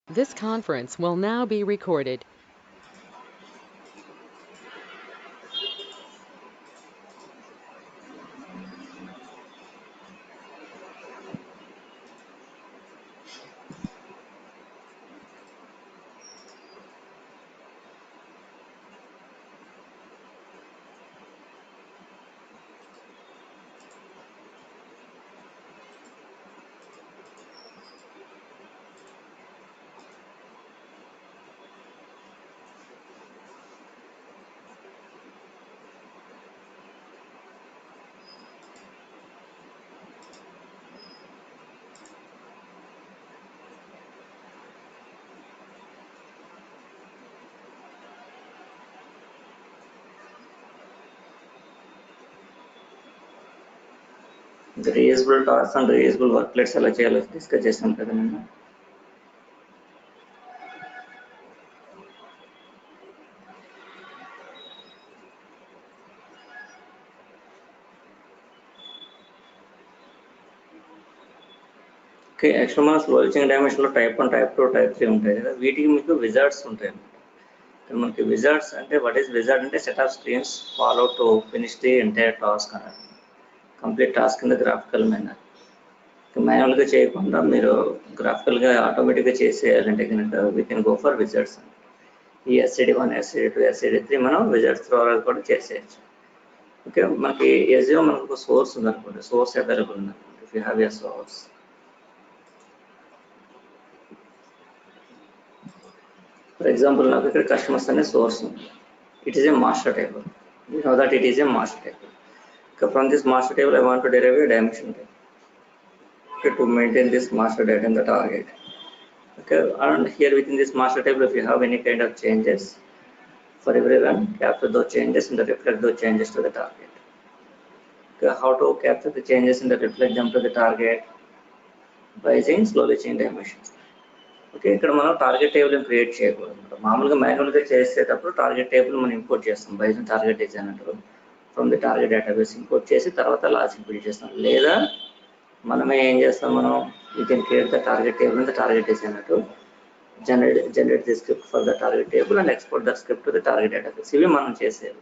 This conference will now be recorded. The reusable tasks and reusable worklets ఎలా చేయాలో discuss చేస్తాం కదా నిన్న. ఓకే, యాక్చువల్ మన స్లో చేంజ్ డైమెన్షన్లో టైప్ 1, టైప్ 2, టైప్ 3 ఉంటాయి కదా. వీటికి మీకు విజార్డ్స్ ఉంటాయి అన్నమాట. మనకి విజార్డ్స్ అంటే వాట్ ఈస్ విజార్డ్ అంటే set of screens follow to finish the entire task అన్నమాట. కంప్లీట్ టాస్క్ కింద గ్రాఫికల్ మేనర్. మాన్యువల్గా చేయకుండా మీరు గ్రాఫికల్గా ఆటోమేటిక్గా చేసేయాలంటే కనుక వీ కెన్ గో ఫర్ విజార్డ్స్. ఈ SCD1, SCD2, SCD3 మనం విజార్డ్స్ ద్వారా కూడా చేసేయచ్చు. ఓకే, మనకి ఎస్ఈఓ మనకు ఒక సోర్స్ ఉందనుకోండి, సోర్స్ అవైలబుల్ ఉందనుకోండి. If you have a source, for example నాకు ఇక్కడ కస్టమర్స్ అనే సోర్స్ ఉంది. It is a master table. You know that it is a master table. From this master table I want to derive a dimension table. Okay, to maintain this master data in the target. Okay, and here within this master table, if you have any kind of changes, for everyone, capture those changes and reflect those changes to the target. Okay, how to capture the changes and reflect them to the target? By using slowly change dimensions. Okay, ఇక్కడ మనం target table create చేయకూడదు. మామూలుగా మాన్యువల్గా చేసేటప్పుడు target table మనం import చేస్తాం by target designer from the target database import చేసి తర్వాత లాజిక్ బిల్డ్ చేస్తాం. లేదా మనమే ఏం చేస్తాం, మనం you can create the target table in the target designer, generate the script for the target table and export the script to the target database. ఇవి మనం చేసేవి.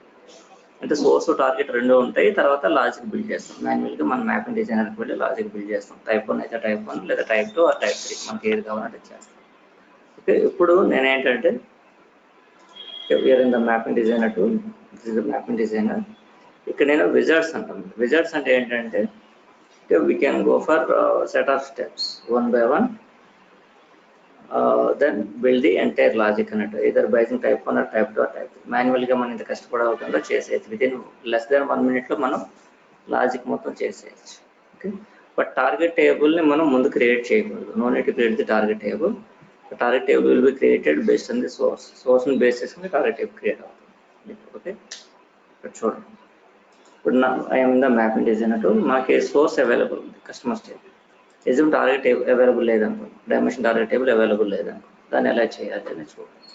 అంటే సోర్స్ టార్గెట్ రెండు ఉంటాయి. తర్వాత లాజిక్ బిల్డ్ చేస్తాం. మాన్యువల్గా మనం మ్యాపింగ్ డిజైనర్కి వెళ్ళి లాజిక్ బిల్డ్ చేస్తాం. టైప్ 1 అయితే టైప్ 1, లేదా టైప్ 2 ఆ టైప్ 3 మనకి ఏది కావాలంటే చేస్తాం. ఓకే, ఇప్పుడు నేనేంటంటే we're in the mapping designer tool. This is the mapping designer. ఇక్కడ నేను విజార్డ్స్ అంటాను. విజార్డ్స్ అంటే ఏంటంటే we can go for set of steps one by one, then build the entire logic అన్నట్టు. ఇదర్ బైజింగ్ type 1 or type 2 or type 3. మాన్యువల్గా మనం ఇంత కష్టపడవకుండా చేసేయచ్చు. వితిన్ లెస్ దాన్ 1 minute మనం లాజిక్ మొత్తం చేసేయచ్చు. ఓకే, బట్ టార్గెట్ టేబుల్ని మనం ముందు క్రియేట్ చేయకూడదు. No need to create the target table. Target table will be created based on the సోర్స్ని బేస్ చేసుకుని టార్గెట్ టేబుల్ క్రియేట్ అవుతుంది. ఓకే, ఇక్కడ చూడండి. ఇప్పుడు I'm the mapping designer tool. మనకి సోర్స్ అవైలబుల్ ఉంది, customers table. Assume target table available లేదనుకో, dimension target table available లేదనుకో, దాన్ని ఎలా చేయాలి అని చూడండి.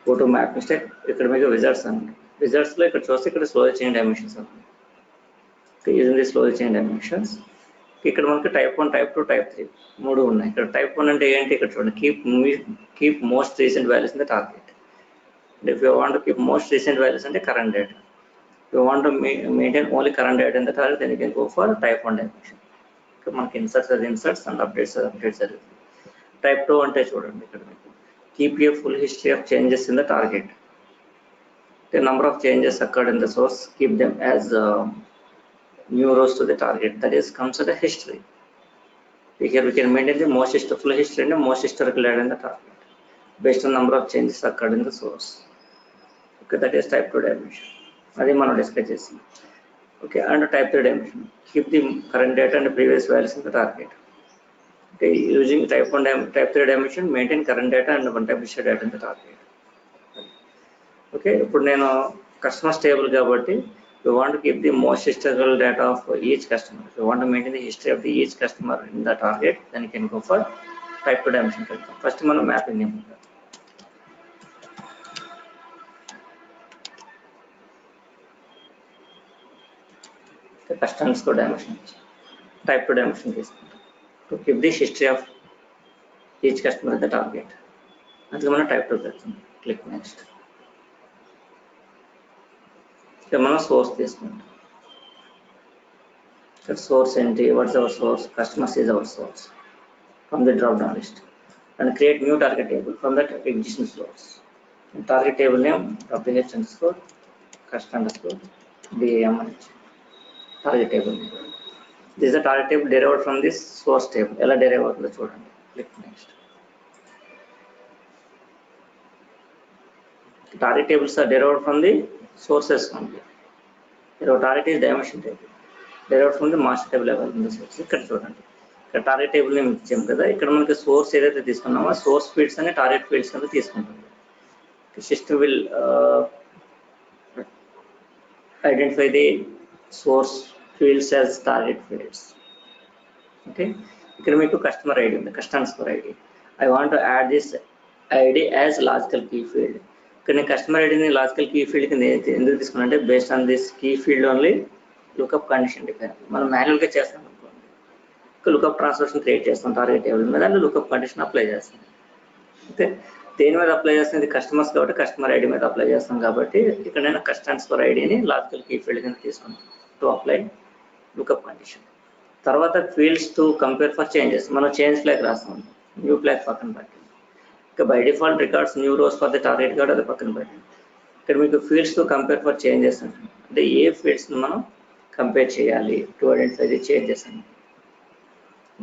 Go to mapping step. ఇక్కడ మీకు విజార్డ్స్ అన్నమాట. విజార్డ్స్లో ఇక్కడ చూస్తే ఇక్కడ స్లో చేంజ్ డైమెన్షన్స్ అన్నమాట. Using the slow change dimensions. ఇక్కడ మనకి టైప్ 1, టైప్ 2, టైప్ 3 మూడు ఉన్నాయి. ఇక్కడ టైప్ 1 అంటే ఏంటి, ఇక్కడ చూడండి, keep most recent values in the target. If you want to keep most recent values అంటే current data. If you want to maintain only current data in the target, then you can go for type 1 dimension. మనకి inserts and updates జరుగుతుంది. Type 2 అంటే చూడండి, ఇక్కడ keep a full history of changes in the target. The number of changes occurred in the source, keep them as new rows to the target. That is considered history. Here we can maintain the most full history and the most historical data in the target based on number of changes occurred in the source. Okay, that is type 2 dimension. అది మనం discuss చేసాం. Okay, and type 3 dimension, keep the current data and the previous values in the target. Okay, using type 3 dimension, maintain current data and one type history data in the target. Okay, ఇప్పుడు నేను customers table కాబట్టి we want to keep the most historical data of each customer. If you want to maintain the history of each customer in the target, then you can go for type 2 dimension. First మనం mapping name customers తో dimension, type 2 dimension తీసుకుంటాం. To keep the history of each customer is the target. అందుకే మనం type 2 పెడుతుంది. Click next. ఇక్కడ మనం source తీసుకుంటాం. ఇక్కడ సోర్స్ ఏంటి, what's our source, customers is our source from the drop down list, and create new target table from that existing source. And target table name wh_, cust underscore dam target table name. This is the target table derived from this source table. ela derive avutundo chudandi. Click next. Target tables are derived from the sources only. Your target is dimension table derived from the master table level in the source. ఇక్కడ చూడండి, ఇక్కడ target table name ఇచ్చాం కదా, ఇక్కడ మనకి source ఏదైతే తీసుకున్నామో source fields అని టార్గెట్ ఫీల్డ్స్ కింద తీసుకుంటుంది. System will identify the source fields as target fields. Okay, ఇక్కడ మీకు కస్టమర్ ఐడి ఉంది, customer ID. I want to add this ID as logical key field. ఇక్కడ నేను కస్టమర్ ఐడిని లాజికల్ కీ ఫీల్డ్ కింద ఎందుకు తీసుకున్నా అంటే based on this key field only lookup condition depend. మనం మాన్యువల్గా చేస్తాం, లుకప్ ట్రాన్స్ఫర్షన్ క్రియేట్ చేస్తాం టార్గెట్ టేబుల్ మీద, అండ్ లుకప్ కండిషన్ అప్లై చేస్తాం. అయితే దేని మీద అప్లై చేస్తుంది, కస్టమర్స్ కాబట్టి కస్టమర్ ఐడి మీద అప్లై చేస్తాం. కాబట్టి ఇక్కడ నేను కస్టమర్ ఐడిని లాజికల్ కీ ఫీల్డ్ కింద తీసుకున్నాను టు అప్లై లుకప్ కండిషన్. తర్వాత fields to compare for changes, మనం చేంజ్ ఫ్లాగ్ రాస్తాం, న్యూ ఫ్లాగ్ పక్కన పెట్టండి. ఇక by default records new rows for the target card, అది పక్కన పెట్టండి. ఇక్కడ మీకు fields to compare for changes అంటే ఏ ఫీల్డ్స్ని మనం కంపేర్ చేయాలి టు ఐడెంటిఫై ది చేంజెస్ అని.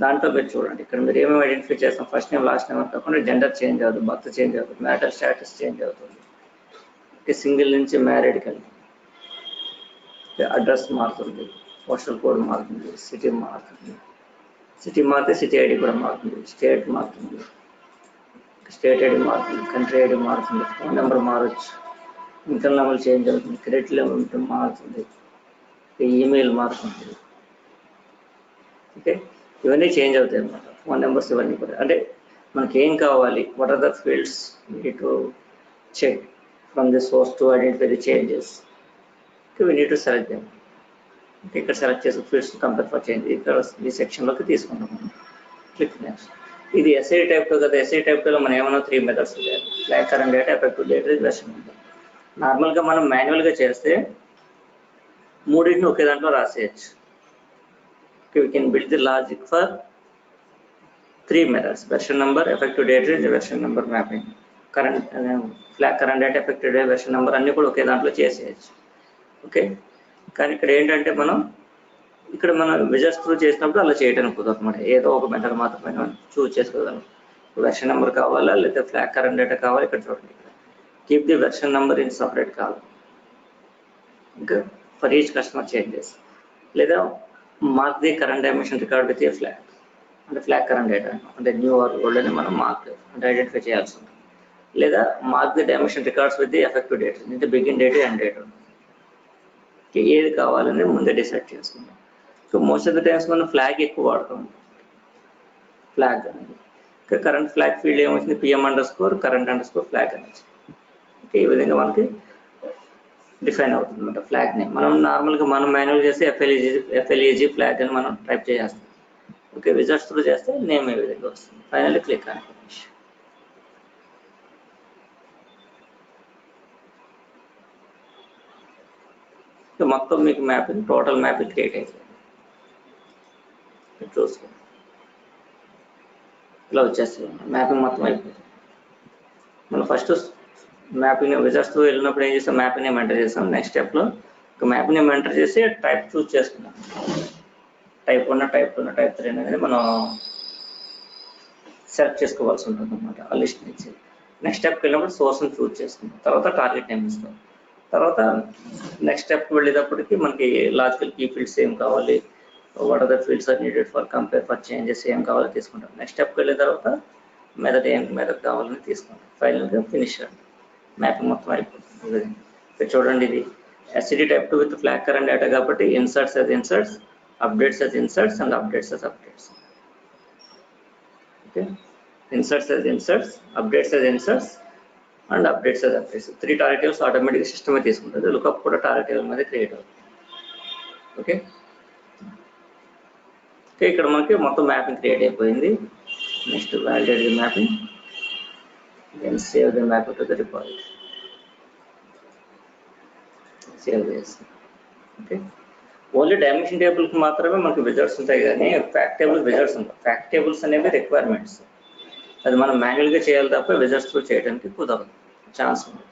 దాంట్లో మీరు చూడండి, ఇక్కడ మీరు ఏమేమి ఐడెంటిఫై చేస్తాం, ఫస్ట్ నేమ్ లాస్ట్ నేమ్ కాకుండా జెండర్ చేంజ్ అవుతుంది, బర్త్ చేంజ్ అవుతుంది, మ్యారిటల్ స్టేటస్ చేంజ్ అవుతుంది, సింగిల్ నుంచి మ్యారీడ్కి వెళ్తుంది, అడ్రస్ మారుతుంది, పోస్టల్ కోడ్ మారుతుంది, సిటీ మారుతుంది, సిటీ మారితే సిటీ ఐడి కూడా మారుతుంది, స్టేట్ మారుతుంది, స్టేట్ ఐడి మారుతుంది, కంట్రీ ఐడి మారుతుంది, ఫోన్ నెంబర్ మారచ్చు, ఇన్కమ్ లెవెల్ చేంజ్ అవుతుంది, క్రెడిట్ లెవెల్ మారుతుంది, ఈమెయిల్ మారుతుంది. ఓకే, ఇవన్నీ చేంజ్ అవుతాయి అన్నమాట, ఫోన్ నెంబర్స్ ఇవన్నీ కూడా. అంటే మనకి ఏం కావాలి, what are the fields we to check from the source to identify the changes. We need to select them. ఇక్కడ సెలెక్ట్ చేసి ఫీల్డ్స్ కంపేర్ ఫర్ చేంజ్ ఇక్కడ ఈ సెక్షన్లోకి తీసుకుంటాం. Click next. ఇది ఎస్ఐ టైప్ కదా, ఎస్ఐ టైప్లో మనం ఏమైనా 3 మెథడ్స్ చేయాలి, flag current data, effective data, version number. నార్మల్గా మనం మాన్యువల్గా చేస్తే మూడింటిని ఒకే దాంట్లో రాసేయచ్చు. We can build the logic for 3 methods: version number, effective date range, version number mapping. Current flag current date, effective date, version number అన్ని కూడా ఒకే దాంట్లో చేసేయచ్చు. ఓకే, కానీ ఇక్కడ ఏంటంటే మనం విజర్స్ త్రూ చేసినప్పుడు అలా చేయడానికి కుదరదు అనమాట. ఏదో ఒక మెథడ్ మాత్రమే చూస్ చేసుకోగలం. వెర్షన్ నెంబర్ కావాలా లేదా ఫ్లాగ్ కరెంట్ డేటా కావాలి, ఇక్కడ చూడండి, keep the version number in separate కావాలి. ఇంకా ఫర్ ఈచ్ కస్టమర్ చేంజెస్, లేదా mark the current dimension record with a flag, అంటే ఫ్లాగ్ కరెంట్ డేటా అంటే న్యూ ఆర్ ఓల్డ్ అని మనం మార్క్ అంటే ఐడెంటిఫై చేయాల్సి ఉంటుంది. లేదా mark the dimension records with the effective date, అంటే బిగిన్ డేట్ అండ్ డేట్ ఉంటుంది. ఏది కావాలని ముందే డిసైడ్ చేసుకుంటాం. So most of the times మనం ఫ్లాగ్ ఎక్కువ వాడతాం. ఫ్లాగ్ అనేది ఇంకా కరెంట్ ఫ్లాగ్ ఫీల్డ్ ఏమవుతుంది, PM_current_flag అనేది. ఓకే, ఈ విధంగా మనకి డిఫైన్ అవుతుంది అనమాట ఫ్లాగ్ నేమ్. మనం నార్మల్గా మనం మాన్యువల్ చేస్తే ఎఫ్ఎల్ఈజీ ఫ్లాగ్ అని మనం టైప్ చేస్తాం. ఓకే, విజర్స్ త్రూ చేస్తే నేమ్ ఏ విధంగా వస్తుంది. ఫైనల్లీ క్లిక్ అని ఫినిష్. మొత్తం మీకు మ్యాపింగ్, టోటల్ మ్యాపింగ్ క్రియేట్ అయిపోయింది. చూసుకోండి, ఇలా వచ్చేస్తుంది మ్యాపింగ్ మొత్తం అయిపోయింది. మనం ఫస్ట్ మ్యాపింగ్ విజర్స్ త్రూ వెళ్ళినప్పుడు ఏం చేస్తాం, మ్యాపింగ్ నేమ్ ఎంటర్ చేస్తాం. నెక్స్ట్ స్టెప్లో మ్యాపింగ్ నేమ్ ఎంటర్ చేసి టైప్ చూస్ చేసుకున్నాం. టైప్ 1, టైప్ 2, టైప్ 3 అనేది మనం సెలెక్ట్ చేసుకోవాల్సి ఉంటుంది అనమాట ఆ లిస్ట్ నుంచి. నెక్స్ట్ స్టెప్కి వెళ్ళినప్పుడు సోర్స్ని చూస్ చేసుకుంటాం. తర్వాత టార్గెట్ నేమ్ ఇస్తాం. తర్వాత నెక్స్ట్ స్టెప్కి వెళ్ళేటప్పటికి మనకి లాజికల్ కీ ఫీల్డ్స్ ఏం కావాలి, what are the fields are needed for compare for changes ఏం కావాలో తీసుకుంటాం. నెక్స్ట్ స్టెప్కి వెళ్ళిన తర్వాత మెథడ్ కావాలని తీసుకుంటాం. ఫైనల్గా ఫినిష్ మ్యాపింగ్ మొత్తం అయిపోతుంది. ఇక్కడ చూడండి, ఇది SCD type 2 with flag current data కాబట్టి inserts as inserts, updates as inserts, and updates as updates. Okay, inserts as inserts, updates as inserts, and updates as updates. 3 target tables ఆటోమేటిక్గా సిస్టమే తీసుకుంటుంది. Lookup కూడా target table మీద create అవుతుంది. Okay, ఇక్కడ మనకి మొత్తం mapping create అయిపోయింది. Next, validate the mapping, then save the mapping to the repository. Save this. Okay. Only dimension టేబుల్కి మాత్రమే మనకి విజర్ట్స్ ఉంటాయి, కానీ ఫ్యాక్ట్ టేబుల్ విజర్ట్స్ ఉంటాయి. ఫ్యాక్ట్ టేబుల్స్ అనేవి రిక్వైర్మెంట్స్, అది మనం మాన్యువల్గా చేయాలి తప్ప విజర్ట్స్ త్రూ చేయడానికి కుదరదు, ఛాన్స్ ఉంది.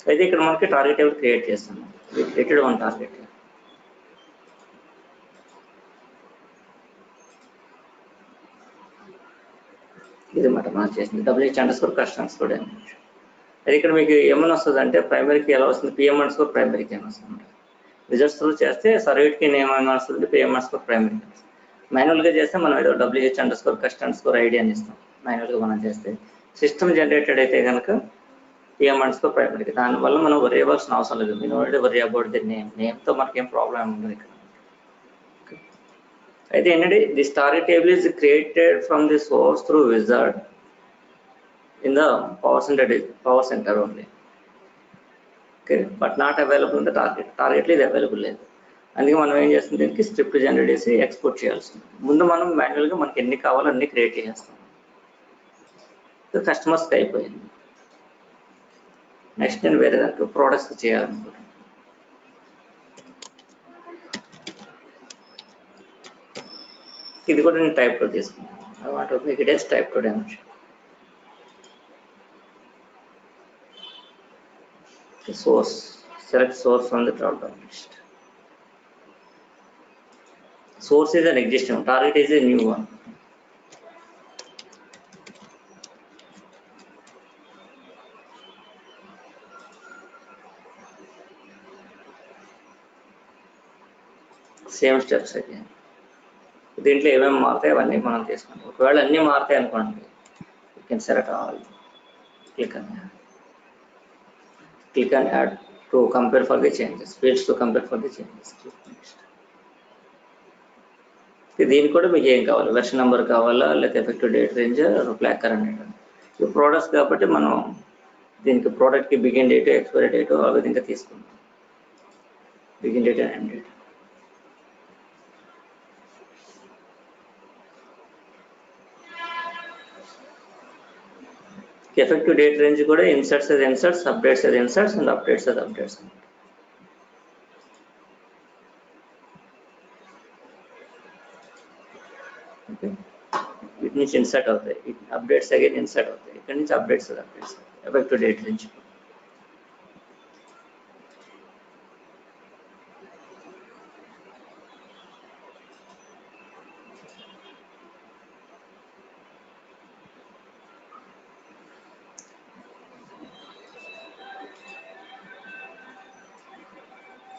అయితే ఇక్కడ మనకి టార్గెట్ టేబుల్ క్రియేట్ చేస్తున్నాం. Created one target. ఇది మాట మనం చేసింది WH_customers డైమెన్షన్. అది ఇక్కడ మీకు ఏమని వస్తుంది అంటే ప్రైమరీకి ఎలా వస్తుంది, PM_customers ప్రైమరీకి ఏమైనా వస్తుంది. రిజల్ట్స్ త్రూ చేస్తే సర్వేట్కి ఏమైనా వస్తుంది, PM_customers ప్రైమరీకి. మాన్యువల్గా చేస్తే మనం ఏదో WH_customers ID అని ఇస్తాం. మాన్యువల్గా మనం చేస్తే సిస్టమ్ జనరేటెడ్ అయితే కనుక PM_customers ప్రైమరీకి. దానివల్ల మనం వరీ అవ్వాల్సిన అవసరం లేదు. మీరు ఆల్రెడీ వరీ అబౌట్ ది నేమ్తో మనకేం ప్రాబ్లం ఉండదు ఇక్కడ. అయితే ఏంటంటే this target table is created from the source through wizard in the power center only. Okay, but not available in the target లేదు, అవైలబుల్ లేదు. అందుకే మనం ఏం చేస్తుంది, దీనికి స్క్రిప్ట్ జనరేట్ చేసి ఎక్స్పోర్ట్ చేయాల్సి ఉంది. ముందు మనం మాన్యువల్గా మనకి ఎన్ని కావాలో అన్ని క్రియేట్ చేసేస్తాం. కస్టమర్స్కి అయిపోయింది. నెక్స్ట్ నేను వేరే దాంట్లో ప్రోడక్ట్స్ చేయాలనుకుంటున్నాను. ఇది కూడా నేను టైప్ లో తీసుకున్నాను. I want to make it as type two dimension. Source, select source from the drop down list. Source is an existing one, target is a new one. Same steps again. దీంట్లో ఏమేమి మారుతాయి అవన్నీ మనం తీసుకుంటాం. ఒకవేళ అన్నీ మారుతాయి అనుకోండి, you can select all, click and add to compare for the changes, fields to compare for the changes. దీనికి కూడా మీకు ఏం కావాలి, వెర్షన్ నెంబర్ కావాలా, లేకపోతే ఎఫెక్టివ్ డేట్ రేంజ్, బ్లాక్ కరెంట్. ఈ ప్రోడక్ట్స్ కాబట్టి మనం దీనికి ప్రోడక్ట్కి బిగిన్ డేట్, ఎక్స్పైరీ డేట్ ఆ విధంగా తీసుకుంటాం. Begin date and end date. Effective date range కూడా inserts as inserts, updates as inserts and updates as updates. Okay, వీటి నుంచి ఇన్సర్ట్ అవుతాయి, అప్డేట్స్ అగైన్ ఇన్సర్ట్ అవుతాయి, ఇక్కడ నుంచి అప్డేట్స్ ఎఫెక్టివ్ డేట్ రేంజ్.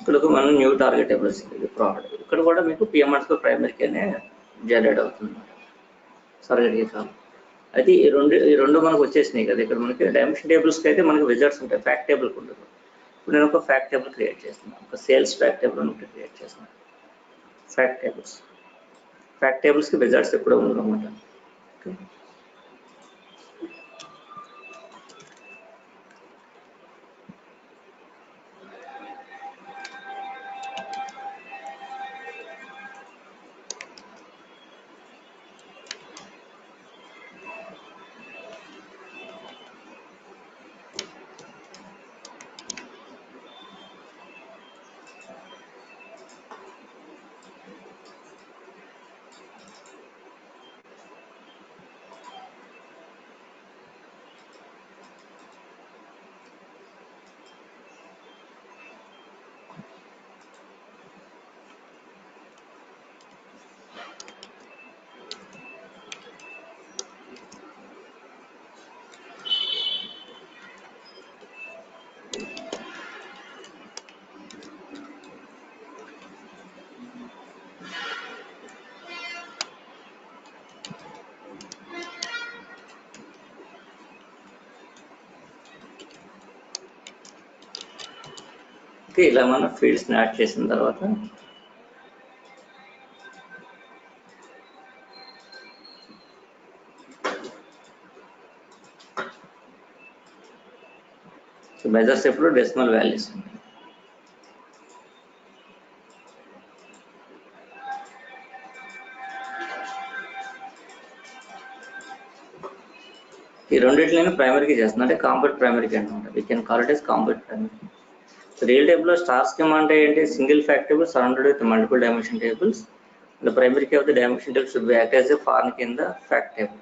ఇక్కడ మనం న్యూ టార్గెట్ టేబుల్స్ ప్రోడక్ట్, ఇక్కడ కూడా మీకు PM_customers ప్రైమరీగానే జనరేట్ అవుతుంది సర్వేకి కాదు. అయితే ఈ రెండు మనకు వచ్చేసినాయి కదా. ఇక్కడ మనకి డైమెన్షన్ టేబుల్స్కి అయితే మనకి విజర్ట్స్ ఉంటాయి, ఫ్యాక్ట్ టేబుల్కి ఉండదు. ఇప్పుడు నేను ఒక ఫ్యాక్ట్ టేబుల్ క్రియేట్ చేస్తున్నాను, ఒక సేల్స్ ఫ్యాక్ట్ టేబుల్ ఒకటి క్రియేట్ చేస్తున్నాను. ఫ్యాక్ట్ టేబుల్స్కి విజర్ట్స్ ఎప్పుడూ ఉండదు అన్నమాట. ఓకే, ఇలా మనం ఫీల్డ్స్ని యాడ్ చేసిన తర్వాత మెజర్స్ ఎప్పుడు డెసిమల్ వాల్యూస్ ఉంటాయి. ఈ రెండిట్లైనా ప్రైమరీకి చేస్తుంది, అంటే కాంప్లెక్స్ ప్రైమరీకి అనమాట. We can call it as complex primary. Real టేబుల్లో స్టార్ స్కీమా అంటే ఏంటి? Single fact table surrounded with multiple dimension tables. The primary key of the dimension table should be act as a foreign key in the fact table.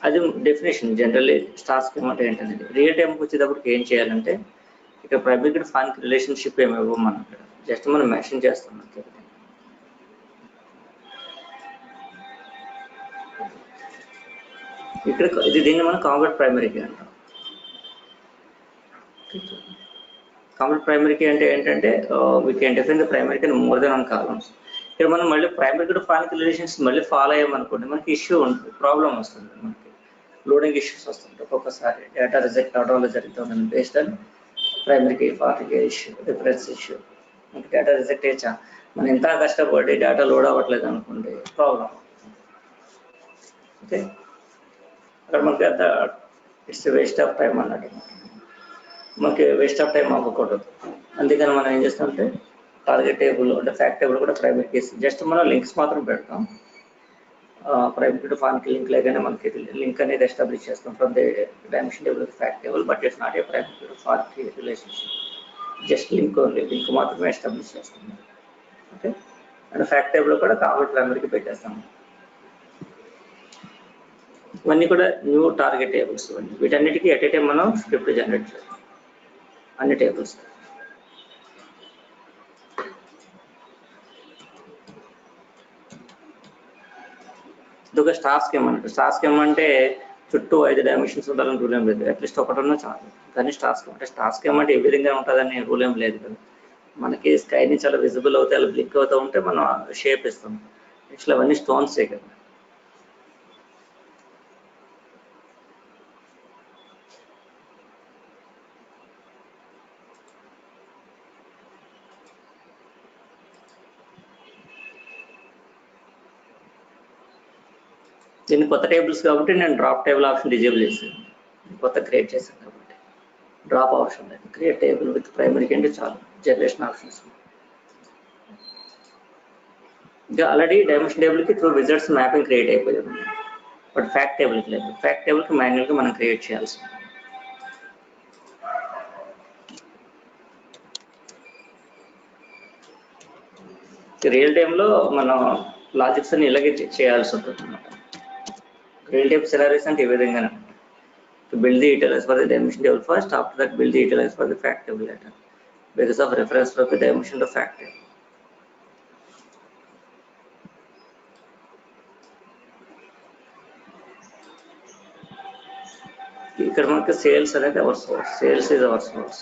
అది definition. Generally star schema అంటే ఏంటంటే, real టైంకి వచ్చేటప్పటికి ఏం చేయాలంటే ఇక్కడ primary కి fan relationship ఏమి ఇవ్వమని జస్ట్ మనం మెన్షన్ చేస్తున్నాం. ఇక్కడ దీన్ని మనం కాంప్లెక్స్ ప్రైమరీ కీ అంటాం. కాంప్లెక్స్ ప్రైమరీ కీ అంటే ఏంటంటే we can define the primary key more than 1 columns. ఇక్కడ మనం మళ్ళీ ప్రైమరీ కి ఫాన్ రిలేషన్స్ మళ్ళీ ఫాలో అయ్యామనుకోండి, మనకి ఇష్యూ ఉంటుంది, ప్రాబ్లం వస్తుంది, మనకి లోడింగ్ ఇష్యూస్ వస్తుంటాయి. ఒక్కొక్కసారి డేటా రిజెక్ట్ అవడం వల్ల జరుగుతుందని బేస్డ్ ఆన్ ప్రైమరీకి ఫాన్కి ఇష్యూ, డిఫరెన్స్ ఇష్యూ. మనకి డేటా రిజెక్ట్ అయ్యా, మనం ఎంత కష్టపడి డేటా లోడ్ అవ్వట్లేదు అనుకోండి, ప్రాబ్లం. ఓకే, అక్కడ మనకి అంత ఇట్స్ వేస్ట్ ఆఫ్ టైం అన్నట్టు, మనకి వేస్ట్ ఆఫ్ టైం అవ్వకూడదు. అందుకని మనం ఏం చేస్తామంటే టార్గెట్ టేబుల్ అంటే ఫ్యాక్ట్ టేబుల్ కూడా ప్రైమరీ కీస్ జస్ట్ మనం లింక్స్ మాత్రం పెడతాం. Primary to foreign key link లేకనే మనకి లింక్ అనేది ఎస్టాబ్లిష్ చేస్తాం from the dimension table fact table, but it's not a primary to foreign key relationship. Just link only, link మాత్రమే establish చేస్తాం. Okay, and fact table కూడా common ప్రైమరీకి పెట్టేస్తాం. ఇవన్నీ కూడా న్యూ టార్గెట్ టేబుల్స్. వీటన్నిటికీ ఎట్ ఏ టైం మనం script generate చేస్తాం అన్ని టేబుల్స్. ఇదొక స్టార్ స్కీమ్ అన్నట్టు. స్టార్ స్కీమ్ అంటే చుట్టూ 5 డైమెన్షన్స్ ఉండాలని రూల్ ఏం లేదు, అట్లీస్ట్ ఒకటన్నా చాలు. కానీ స్టార్ స్కీమ్ అంటే ఏ విధంగా ఉంటుందని రూల్ ఏం లేదు కదా. మనకి స్కై నుంచి అలా విజిబుల్ అవుతే అలా బ్లిక్ అవుతూ ఉంటే మనం షేప్ ఇస్తాం. యాక్చువల్ అవన్నీ స్టోన్సే కదా. దీన్ని కొత్త టేబుల్స్ కాబట్టి నేను డ్రాప్ టేబుల్ ఆప్షన్ డిజేబుల్ చేశాను. కొత్త క్రియేట్ చేశాను కాబట్టి డ్రాప్ ఆప్షన్ లేదు. క్రియేట్ టేబుల్ విత్ ప్రైమరీ అంటే చాలు, జనరేషన్ ఆప్షన్స్. ఇంకా ఆల్రెడీ డైమెన్షన్ టేబుల్కి త్రూ విజర్డ్స్ మ్యాపింగ్ క్రియేట్ అయిపోయింది, బట్ ఫ్యాక్ట్ టేబుల్కి లేదు. ఫ్యాక్ట్ టేబుల్కి మాన్యువల్గా మనం క్రియేట్ చేయాల్సి ఉంది. రియల్ టైంలో మనం లాజిక్స్ అని ఇలాగే చేయాల్సి ఉంటుంది అన్నమాట. రియల్ టైమ్ సినారీస్ అంటే ఈ విధంగా build the utilize for the dimension table first, after that build the utilize for the fact table later, because of reference from the dimension to fact table. ఇక్కడ మనకి సేల్స్ అనేది our source. Sales is our source.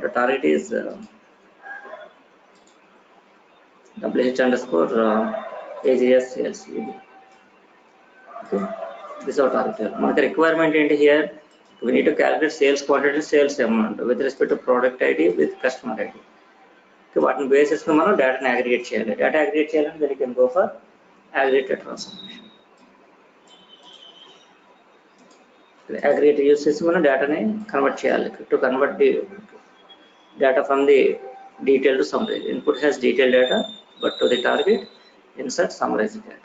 The target is WH_AGS sales. Okay, this is our target. మనకి requirement ఏంటి here? We need to calculate sales quantity, sales amount with respect to product ID with customer ID. Okay, వాటిని basis మనం డేటాని aggregate చేయాలి. Data aggregate చేయాలంటే then you can go for aggregated transformation. Aggregate use చేసి మనం డేటాని convert చేయాలి. To convert the data from the detail to summarise. Input has detail data, but to the target insert summarise data.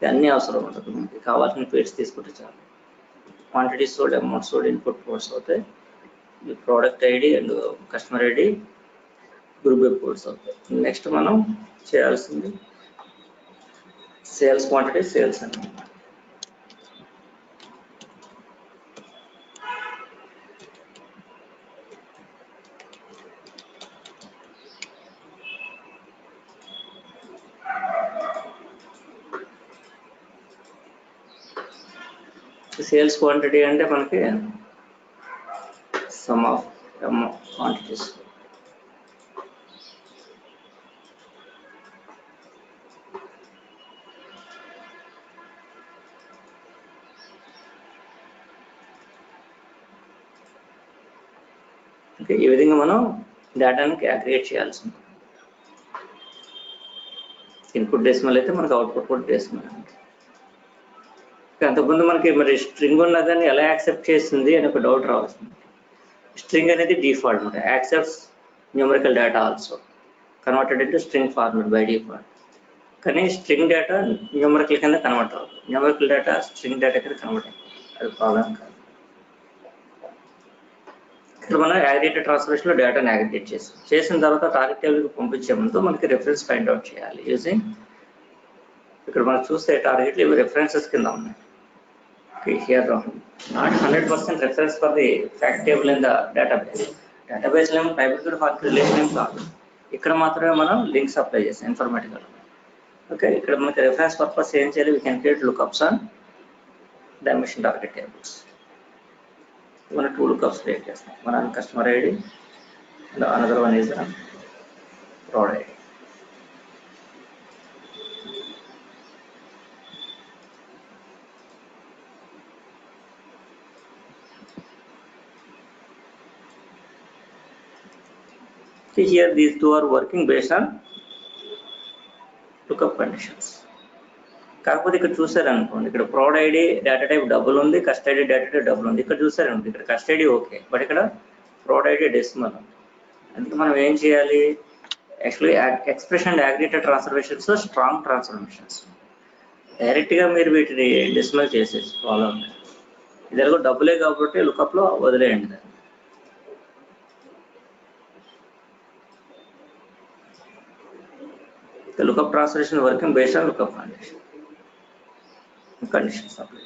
అన్నీ అవసరం ఉంటుంది. మనకి కావాల్సిన ఫీల్డ్స్ తీసుకుంటే చాలు. Quantity sold, amount sold, input codes అవుతాయి. ఈ product ID and customer ID, group codes అవుతాయి. నెక్స్ట్ మనం చేయాల్సింది సేల్స్ క్వాంటిటీ, సేల్స్ అన్నమాట. సేల్స్ క్వాంటిటీ అంటే మనకి సమ్ ఆఫ్ క్వాంటిటీస్. ఓకే, ఈ విధంగా మనం డేటాని క్రియేట్ చేయాల్సి ఉంటుంది. ఇన్పుట్ డెసిమల్ అయితే మనకు అవుట్పుట్ కూడా డెసిమల్. అంతకుముందు మనకి మరి స్ట్రింగ్ ఉన్నదాన్ని ఎలా యాక్సెప్ట్ చేస్తుంది అని ఒక డౌట్ రావచ్చు. స్ట్రింగ్ అనేది డిఫాల్ట్ అనమాట, accepts numerical data also converted into string format by default. కానీ స్ట్రింగ్ డేటా న్యూమరికల్ కింద కన్వర్ట్ అవ్వదు, న్యూమరికల్ డేటా స్ట్రింగ్ డేటా కింద కన్వర్ట్ అవుతుంది, అది ప్రాబ్లం కాదు. ఇక్కడ మనం అగ్రిగేటెడ్ ట్రాన్స్ఫర్మేషన్ లో డేటాని అగ్రిగేట్ చేసిన తర్వాత టార్గెట్ టేబుల్కి పంపించే ముందు మనకి రిఫరెన్స్ ఫైండ్ అవుట్ చేయాలి యూజింగ్. ఇక్కడ మనం చూస్తే టార్గెట్లు ఇవి రిఫరెన్సెస్ కింద ఉన్నాయి. Here not 100% reference for the fact table in the database లో టైప్ ఫర్ రిలేషన్ ఏం కాదు, ఇక్కడ మాత్రమే మనం లింక్స్ అప్లై చేస్తాం ఇన్ఫర్మేటికల్. ఓకే, ఇక్కడ మనకి రిఫరెన్స్ పర్పస్ ఏం చేయాలి, we can create lookups on dimension target tables. మన 2 lookups create చేస్తాం, మన customer ID and another one is the product ID. See here these two are working based on lookup conditions. కాకపోతే ఇక్కడ చూసారనుకోండి, ఇక్కడ ప్రొడ్ ID data type double ఉంది, కస్ట్ ID data type double ఉంది. ఇక్కడ చూసారనుకోండి, ఇక్కడ కస్ట్ ఐడి ఓకే, బట్ ఇక్కడ ప్రొడ్ ఐడి డెసిమల్ ఉంది. అందుకే మనం ఏం చేయాలి, actually expression and aggregated transformations strong transformations, డైరెక్ట్గా మీరు వీటిని డెసిమల్ చేసేసి ఫాలో అవుతారు. ఇదిగో డబ్బులే కాబట్టి లుకప్లో వదిలేయండి దాన్ని. The lookup translation working based on lookup conditions apply.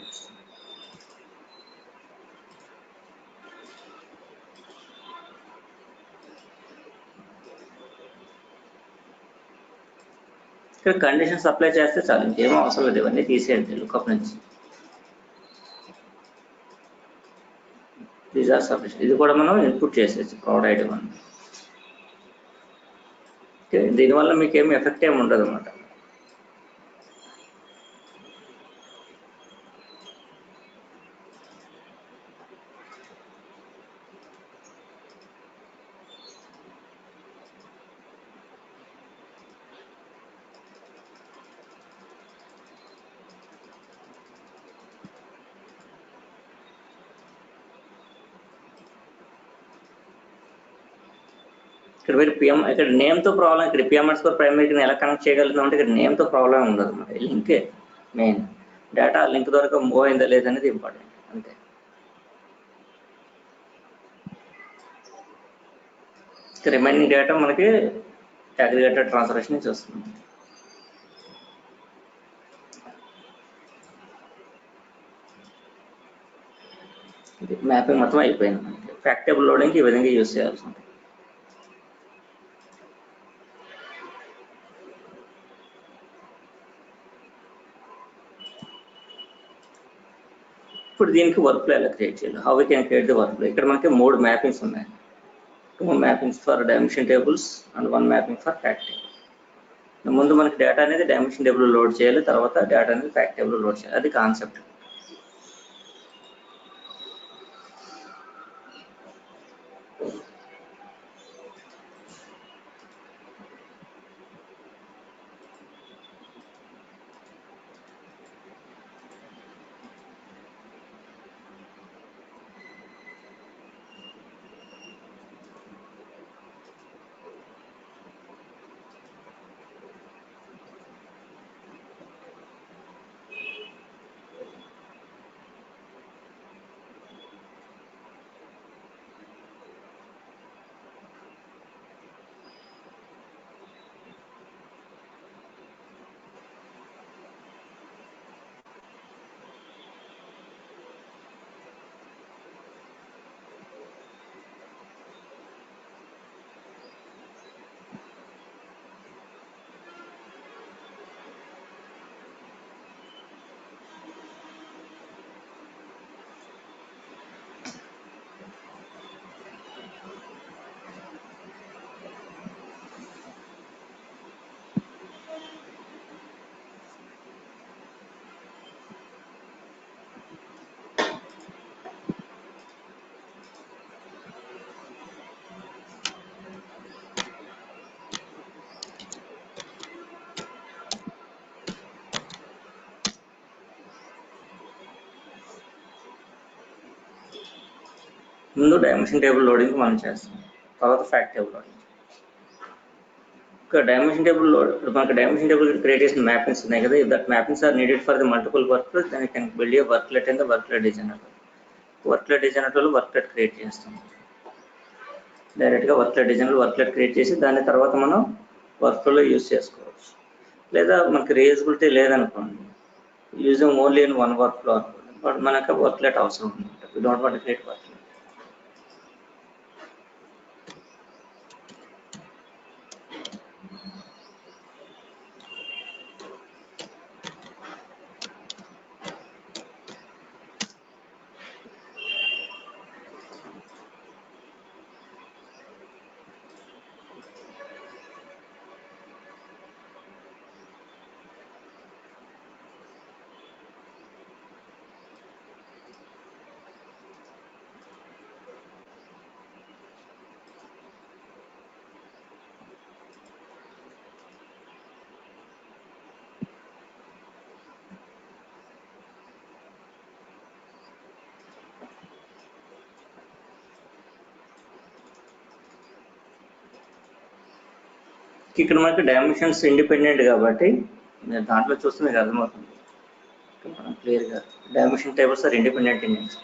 ఇక్కడ కండిషన్స్ అప్లై చేస్తే చాలు, ఇంకేమో అవసరం లేదు, ఇవన్నీ తీసేయండి లుకప్ నుంచి. These are sufficient. ఇది కూడా మనం ఇన్పుట్ చేసేసి ప్రొడ్ ఐడి వన్. దీనివల్ల మీకు ఏమి ఎఫెక్ట్ ఏమి ఉండదు అనమాట. ఇక్కడ మీరు పిఎం, ఇక్కడ నేమ్తో ప్రాబ్లం, ఇక్కడ పిఎంఎస్ స్కోర్ ప్రైమరీకి ఎలా కనెక్ట్ చేయగలుగుతాం అంటే ఇక్కడ నేమ్తో ప్రాబ్లం ఉండదు అనమాట. లింకే మెయిన్, డేటా లింక్ ద్వారా మూవ్ అయిందా లేదనేది ఇంపార్టెంట్ అంతే. రిమైనింగ్ డేటా మనకి అగ్రిగేటెడ్ ట్రాన్స్ఫర్మేషన్ నుంచి వస్తుంది. మ్యాపింగ్ మొత్తం అయిపోయింది. ఫ్యాక్ట్ టేబుల్ లోడింగ్కి ఈ విధంగా యూజ్ చేయాల్సి ఉంటుంది. ఇప్పుడు దీనికి వర్క్ ఫ్లో ఎలా క్రియేట్ చేయాలి, how we can create the work flow. ఇక్కడ మనకి 3 మ్యాపింగ్స్ ఉన్నాయి, 2 mappings for dimension tables and 1 mapping for fact table. ముందు మనకి డేటా అనేది డైమెన్షన్ టేబుల్ లోడ్ చేయాలి, తర్వాత డేటా అనేది ఫ్యాక్ట్ టేబుల్ లోడ్ చేయాలి, అది కాన్సెప్ట్. ముందు డైమెన్షన్ టేబుల్ లోడింగ్ మనం చేస్తాం, తర్వాత ఫ్యాక్ట్ టేబుల్ లోడింగ్. ఇక్కడ డైమెన్షన్ టేబుల్ మనకి డైమెన్షన్ టేబుల్ క్రియేట్ చేసిన మ్యాపింగ్స్ ఉన్నాయి కదా, that mappings are needed for the multiple work, then can build a worklet and worklet designer. Worklet designer worklet create చేస్తాం, డైరెక్ట్గా వర్క్లెట్ డిజైనర్ వర్క్లెట్ క్రియేట్ చేసి దాని తర్వాత మనం వర్క్లో యూజ్ చేసుకోవచ్చు. లేదా మనకి రీయూజబిలిటీ లేదనుకోండి, యూజింగ్ ఓన్లీ ఇన్ వన్ వర్క్లో అనుకోండి, బట్ మనకు వర్క్లెట్ అవసరం అనమాట. We don't want to create worklet. ఇక్కడ మనకి డైమెన్షన్స్ ఇండిపెండెంట్ కాబట్టి మీరు దాంట్లో చూస్తే మీకు అర్థమవుతుంది మనం క్లియర్గా. Dimension tables are independent in nature.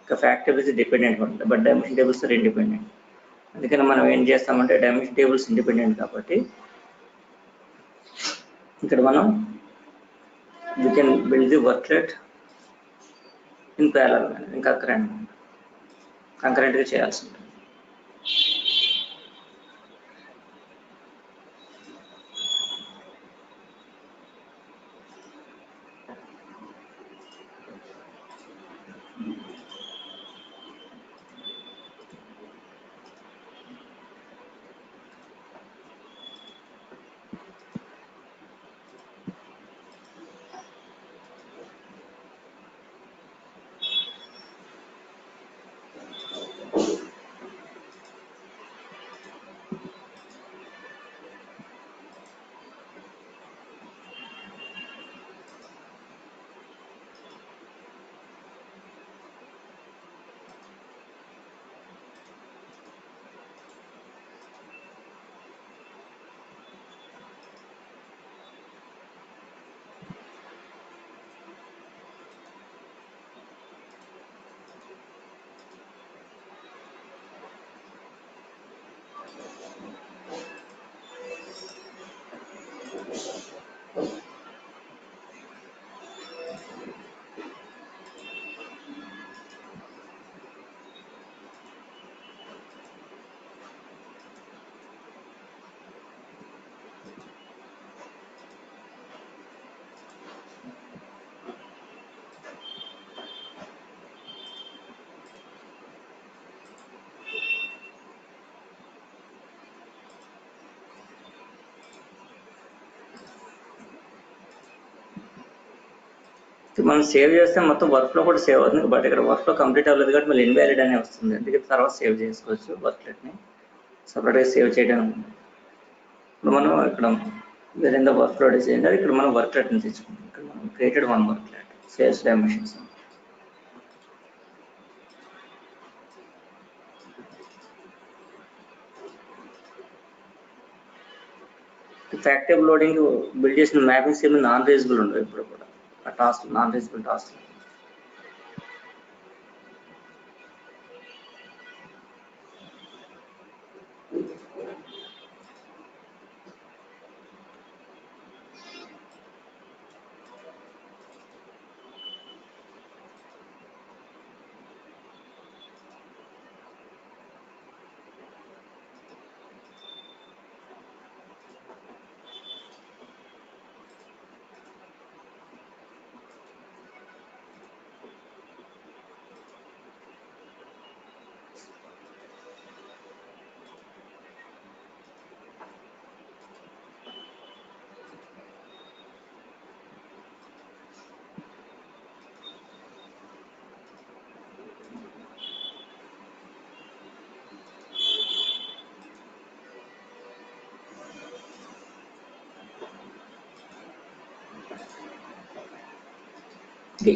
ఇంకా ఫ్యాక్ట్ టేబుల్స్ డిపెండెంట్ ఉంటుంది, but dimension tables are independent. అందుకని మనం ఏం చేస్తామంటే డైమెన్షన్ టేబుల్స్ ఇండిపెండెంట్ కాబట్టి ఇక్కడ మనం we can build the worklet in parallel ఇంకా కంకరెంట్గా చేయాల్సి ఉంటుంది. మనం సేవ్ చేస్తే మొత్తం వర్క్లో కూడా సేవ్ అవుతుంది, బట్ ఇక్కడ వర్క్లో కంప్లీట్ అవ్వలేదు కాబట్టి మళ్ళీ ఇన్వాలిడ్ అనే వస్తుంది. అందుకే తర్వాత సేవ్ చేసుకోవచ్చు వర్క్లెట్ని సపరేట్గా సేవ్ చేయడం. ఇప్పుడు మనం ఇక్కడ వేరే వర్క్లో డిజైన్ ఇక్కడ మనం వర్క్లెట్ని తెచ్చుకుంటాం. ఇక్కడ మనం created one worklet sales dimensions. Fact table loading build చేసిన మ్యాపింగ్స్ ఏమి నాన్ రీజబుల్ ఉండవు ఇప్పుడు కూడా. ఆ టాస్క్ నాన్ రీజబుల్ టాస్క్.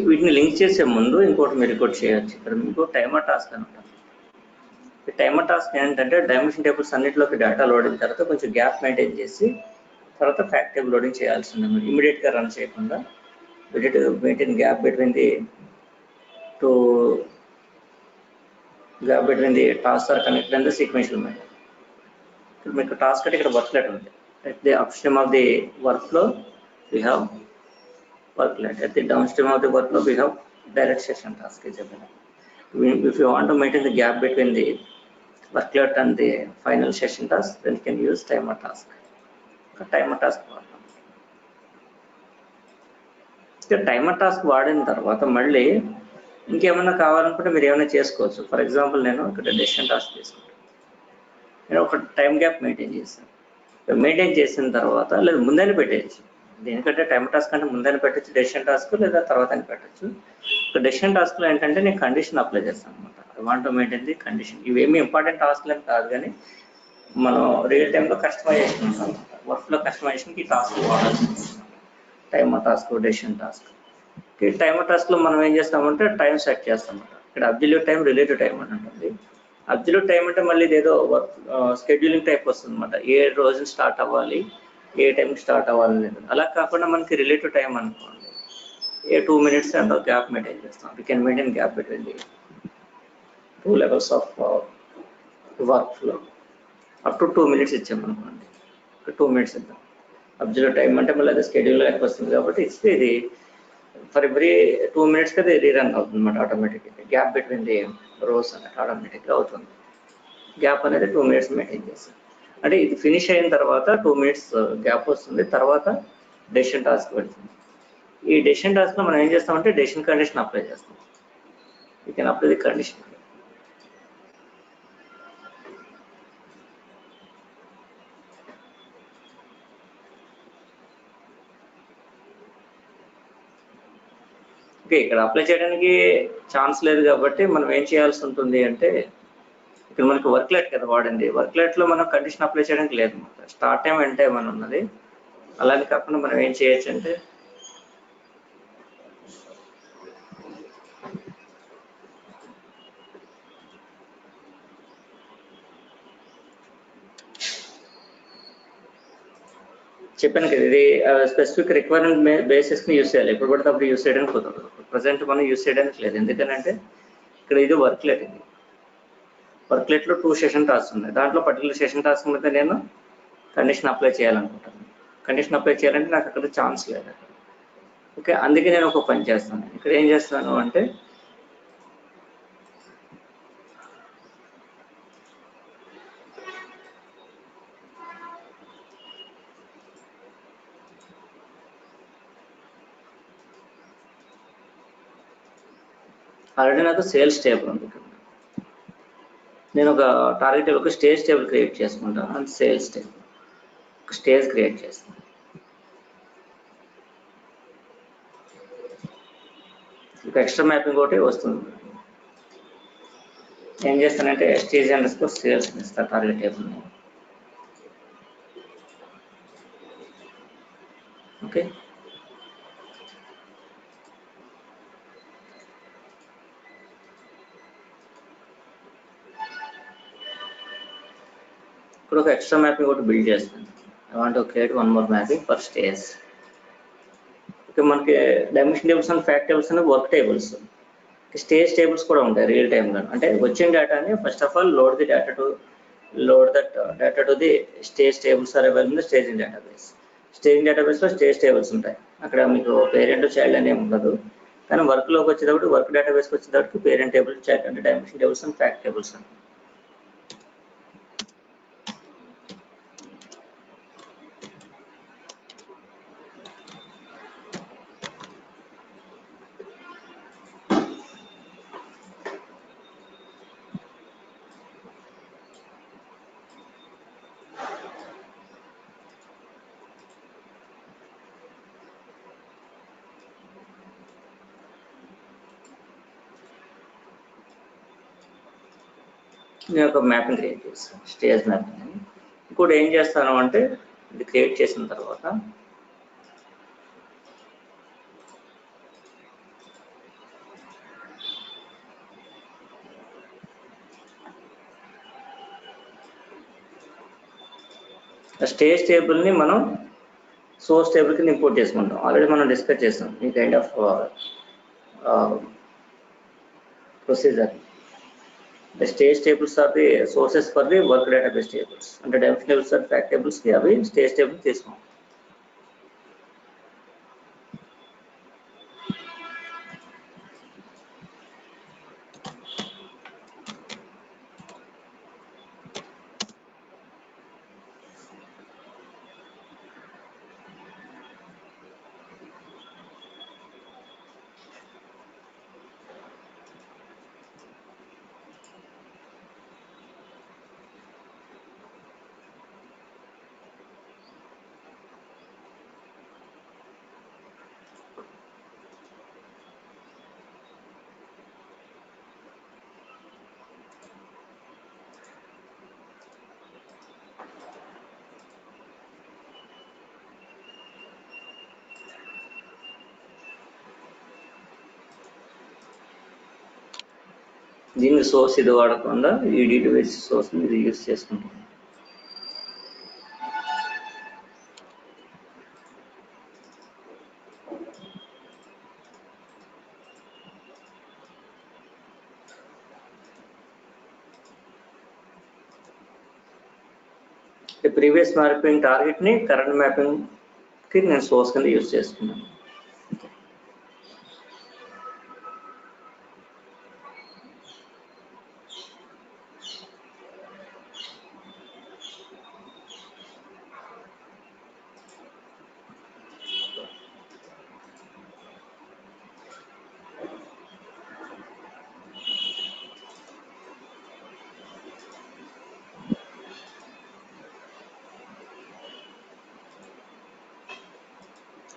వీటిని లింక్ చేసే ముందు ఇంకోటి మీరు రికార్డ్ చేయొచ్చు. ఇక్కడ మీకు టైమర్ టాస్క్ అని ఉంటుంది. టైమర్ టాస్క్ ఏంటంటే డైమెన్షన్ టేబుల్స్ అన్నింటిలోకి డేటా లోడ్ అయిన తర్వాత కొంచెం గ్యాప్ మెయింటైన్ చేసి తర్వాత ఫ్యాక్ట్ టేబుల్ లోడింగ్ చేయాల్సి ఉంది. ఇమీడియట్గా రన్ చేయకుండా maintain gap between the task are connected and the sequential method. మీకు టాస్క్ అంటే ఇక్కడ వర్క్లెట్ ఉంది. At the upstream of the workflow, we have worklet. At the downstream of the workflow, we have direct session task. If you want to maintain the gap between the worklet and the final session task, then you can use timer task. Timer task timer task వాడిన తర్వాత మళ్ళీ ఇంకేమైనా కావాలనుకుంటే మీరు ఏమైనా చేసుకోవచ్చు. For example నేను ఇక్కడ డెసిషన్ టాస్క్ తీసుకుంటాను. నేను ఒక టైం గ్యాప్ మెయింటైన్ చేశాను. మెయింటైన్ చేసిన తర్వాత లేదా ముందని పెట్టేయచ్చు. దేనికంటే టైం టాస్క్ అంటే ముందని పెట్టచ్చు, డెసిషన్ టాస్క్ లేదా తర్వాత అని పెట్టచ్చు. డెసిషన్ టాస్క్లో ఏంటంటే నేను కండిషన్ అప్లై చేస్తాను అనమాట. I want to maintain the condition. ఇవేమి ఇంపార్టెంట్ టాస్క్లు ఏమి కాదు, కానీ మనం రియల్ టైంలో కస్టమైజేషన్ ఉంటాం అనమాట. వర్క్లో కస్టమైజేషన్కి ఈ టాస్క్ వాడాల్సి ఉంటుంది. Timer task, decision task. ఈ టైమర్ టాస్క్లో మనం ఏం చేస్తామంటే టైం సెట్ చేస్తామన్నమాట. ఇక్కడ అబ్జల్యూట్ టైం, రిలేటివ్ టైం అని ఉంటుంది. అబ్జల్యూట్ టైం అంటే మళ్ళీ ఇదేదో వర్క్ స్కెడ్యూలింగ్ టైప్ వస్తుంది అనమాట. ఏ రోజు స్టార్ట్ అవ్వాలి, ఏ టైంకి స్టార్ట్ అవ్వాలి లేదు. అలా కాకుండా మనకి రిలేటివ్ టైం అనుకోండి, ఏ 2 minutes అంత గ్యాప్ మెయింటైన్ చేస్తాం. We can maintain gap between the 2 levels of work flow. Up to 2 minutes ఇచ్చామనుకోండి, 2 minutes ఇద్దాం. అబ్జల్యూట్ టైం అంటే మళ్ళీ అది స్కెడ్యూల్ లెక్క వస్తుంది కాబట్టి ఇస్తే ఇది ఫర్ ఎవ్రీ 2 minutes అది రీరన్ అవుతుంది అనమాట. ఆటోమేటిక్గా గ్యాప్ బిట్వీన్ ది రోస్ అనేది ఆటోమేటిక్గా అవుతుంది. గ్యాప్ అనేది 2 minutes మెయింటైన్ చేస్తాం. అంటే ఇది ఫినిష్ అయిన తర్వాత 2 minutes గ్యాప్ వస్తుంది. తర్వాత డెసిషన్ టాస్క్ పెడుతుంది. ఈ డెసిషన్ టాస్క్లో మనం ఏం చేస్తామంటే డెసిషన్ కండిషన్ అప్లై చేస్తాం. You can apply the condition. Okay, ఇక్కడ అప్లై చేయడానికి ఛాన్స్ లేదు కాబట్టి మనం ఏం చేయాల్సి ఉంటుంది అంటే, ఇక్కడ మనకి వర్క్లెట్ కదా వాడింది. వర్క్లెట్లో మనం కండిషన్ అప్లై చేయడానికి లేదు. స్టార్ట్ టైం ఎండ్ టైం అని ఉన్నది. అలాగే కాకుండా మనం ఏం చేయొచ్చు అంటే చెప్పాను కదా, ఇది స్పెసిఫిక్ రిక్వైర్మెంట్ బేసిస్ని యూస్ చేయాలి. ఎప్పుడు పడితే అప్పుడు యూస్ చేయడానికి కుదరదు. ప్రజెంట్ మనం యూస్ చేయడానికి లేదు. ఎందుకంటే ఇక్కడ ఇది వర్క్లెట్. ఇది వర్క్లెట్లో 2 సెషన్ టాస్క్ ఉన్నాయి. దాంట్లో పర్టికులర్ సెషన్ టాస్క్ మీద నేను కండిషన్ అప్లై చేయాలనుకుంటాను. కండిషన్ అప్లై చేయాలంటే నాకు అక్కడ ఛాన్స్ లేదు. ఓకే, అందుకే నేను ఒక పని చేస్తాను. ఇక్కడ ఏం చేస్తాను అంటే ఆల్రెడీ నాకు సేల్స్ టేబుల్ ఉంది. నేను ఒక టార్గెట్ టేబుల్, ఒక స్టేజ్ టేబుల్ క్రియేట్ చేసుకుంటాను. అండ్ సేల్స్ టేబుల్ ఒక స్టేజ్ క్రియేట్ చేస్తాను. ఇక ఎక్స్ట్రా మ్యాపింగ్ ఒకటి వస్తుంది. ఏం చేస్తానంటే స్టేజ్ అండర్స్కోర్ సేల్స్ ఇస్తాను టార్గెట్ టేబుల్ని. ఓకే, ఇక్కడ ఒక ఎక్స్ట్రా మ్యాపింగ్ ఒకటి బిల్డ్ చేస్తాను. I want to create one more mapping for stage. Okay, మనకి dimension tables and fact tables అనేవి వర్క్ టేబుల్స్. స్టేజ్ టేబుల్స్ కూడా ఉంటాయి రియల్ టైమ్లో. అంటే వచ్చిన డేటాని first of all load that data to the stage tables are available in the staging database. Staging డేటాబేస్లో stage tables ఉంటాయి. అక్కడ మీకు పేరెంట్ చైల్డ్ అనేవి ఉండదు. కానీ వర్క్లోకి వచ్చేటప్పుడు, వర్క్ డేటాబేస్కి వచ్చేటప్పుడు పేరెంట్ టేబుల్, చైల్డ్ అంటే dimension tables and fact tables అని. నేను ఒక మ్యాపింగ్ క్రియేట్ చేస్తాను, స్టేజ్ మ్యాపింగ్ అని. ఇంకోటి ఏం చేస్తాను అంటే ఇది క్రియేట్ చేసిన తర్వాత స్టేజ్ టేబుల్ని మనం సోర్స్ టేబుల్ కింద ఇంపోర్ట్ చేసుకుంటాం. ఆల్రెడీ మనం డిస్కస్ చేస్తాం ఈ kind of procedure. The stage tables are the sources for the work database tables. అంటే dimension tables are fact tables కి అవి stage table తీసుకున్నాం. దీని సోర్స్ ఇది వాడకుండా ఈ డేటాబేస్ సోర్స్ ఇది యూజ్ చేసుకుంటాం. ప్రీవియస్ మ్యాపింగ్ టార్గెట్ ని కరెంట్ మ్యాపింగ్ కి నేను సోర్స్ కింద యూజ్ చేసుకున్నాను.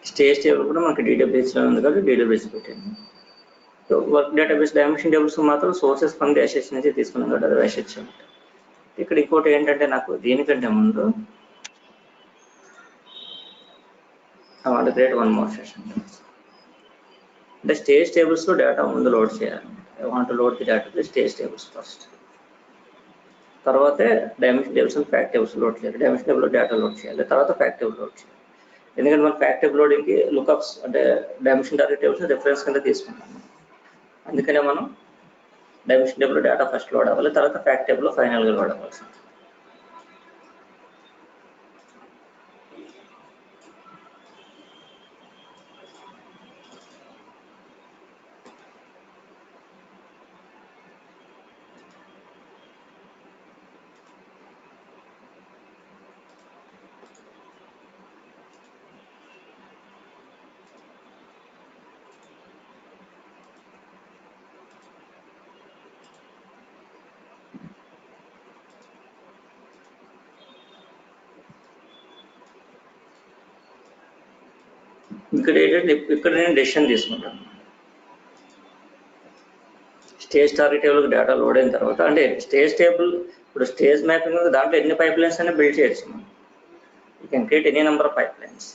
స్టేజ్ టేబుల్ కూడా మనకి డేటాబేస్లో ఉంది కాబట్టి డేటాబేస్ పెట్టాను. So work database dimension tables మాత్రం సోర్సెస్ ఫ్రమ్ ది అసెట్స్ నుంచి తీసుకున్నాం కాబట్టి అది అసెట్స్ ఉంటాయి. ఇక్కడ ఇంకోటి ఏంటంటే నాకు దీనికంటే ముందు I want to create one more session. The stage tables లో డేటా ముందు లోడ్ చేయాలి. I want to load the data to the stage tables first. తర్వాతే dimension tables and fact tables load చేయాలి. డైమెన్షన్ టేబుల్లో డేటా లోడ్ చేయాలి, తర్వాత fact table load చేయాలి. ఎందుకంటే మనం ఫ్యాక్ట్ టేబుల్ లోడింగ్కి లుకప్స్ అంటే డైమెన్షన్ టార్గెట్ టేబుల్స్ రిఫరెన్స్ కింద తీసుకుంటాము. అందుకనే మనం డైమెన్షన్ టేబుల్లో డేటా ఫస్ట్ లోడ్ అవ్వాలి, తర్వాత ఫ్యాక్ట్ టేబుల్లో ఫైనల్గా లోడ్ అవ్వాల్సి ఉంటుంది. ఇక్కడ ఏంటంటే ఇక్కడ నేను డెసిషన్ తీసుకుంటాను. స్టేజ్ టార్గెట్ టేబుల్కి డేటా లోడ్ అయిన తర్వాత అంటే స్టేజ్ టేబుల్ ఇప్పుడు స్టేజ్ మ్యాపింగ్ దాంట్లో ఎన్ని పైప్ లైన్స్ అయినా బిల్డ్ చేయొచ్చు మనం. You can create any number of pipe lines.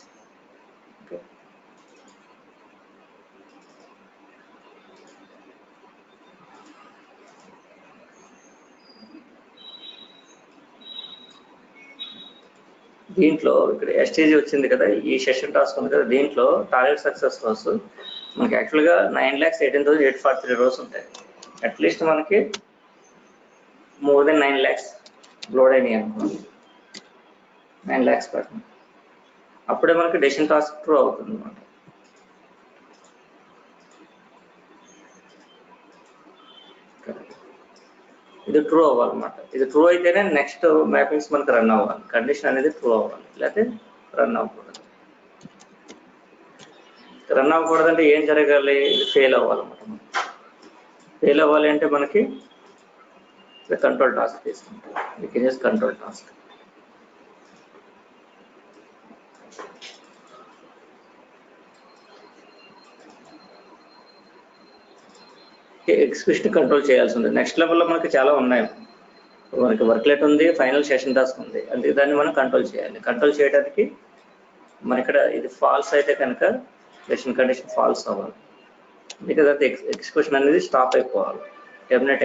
దీంట్లో ఇక్కడ ఎస్టీజీ వచ్చింది కదా, ఈ సెషన్ టాస్క్ ఉంది కదా, దీంట్లో టార్గెట్ సక్సెస్ రోస్ మనకి యాక్చువల్గా 9,18,843 రోస్ ఉంటాయి. అట్లీస్ట్ మనకి మోర్ దెన్ 9 lakhs లోడ్ అయినాయి అనుకోండి, 9 lakhs పడుతుంది. అప్పుడే మనకి డెసిషన్ టాస్క్ ట్రూ అవుతుంది అనమాట. ఇది ట్రూ అవ్వాలన్నమాట. ఇది ట్రూ అయితేనే నెక్స్ట్ మ్యాపింగ్స్ మనకి రన్ అవ్వాలి. కండిషన్ అనేది ట్రూ అవ్వాలి, లేకపోతే రన్ అవ్వకూడదు. రన్ అవ్వకూడదంటే ఏం జరగాలి? ఇది ఫెయిల్ అవ్వాలన్నమాట. ఫెయిల్ అవ్వాలి అంటే మనకి కంట్రోల్ టాస్క్ తీసుకుంటాం. You can use control task. Execution control చేయాల్సి ఉంది. నెక్స్ట్ లెవెల్లో మనకి చాలా ఉన్నాయి. మనకి వర్క్లెట్ ఉంది, ఫైనల్ సెషన్ టాస్క్ ఉంది. అందుకే దాన్ని మనం కంట్రోల్ చేయాలి. కంట్రోల్ చేయడానికి మన ఇక్కడ ఇది ఫాల్స్ అయితే కనుక సెషన్ కండిషన్ ఫాల్స్ అవ్వాలి. బికాజ్ అది ఎగ్జిక్యూషన్ అనేది స్టాప్ అయిపోవాలి, టెర్మినేట్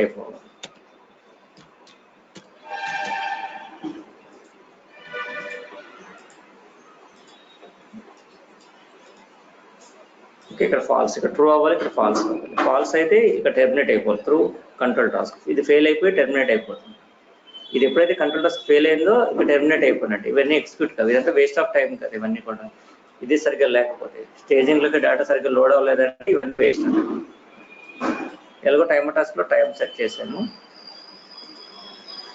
ఇక్కడ ఫాల్స్, ఇక్కడ ట్రూ అవ్వాలి, ఇక్కడ ఫాల్స్ అవ్వాలి. ఫాల్స్ అయితే ఇక్కడ టెర్మినేట్ అయిపోవాలి త్రూ కంట్రోల్ టాస్క్. ఇది ఫెయిల్ అయిపోయి టెర్మినేట్ అయిపోతుంది. ఇది ఎప్పుడైతే కంట్రోల్ టాస్క్ ఫెయిల్ అయిందో ఇక్కడ టెర్మినేట్ అయిపోయినట్టు. ఇవన్నీ ఎగ్జిక్యూట్ కావు, ఇదంతా వేస్ట్ ఆఫ్ టైం కదా ఇవన్నీ కూడా. ఇది సరిగ్గా లేకపోతే స్టేజింగ్లోకి డేటా సరిగ్గా లోడ్ అవ్వలేదంటే ఇవన్నీ వేస్ట్ అండి. ఎలాగో టైమర్ టాస్క్లో టైం సెట్ చేసాము,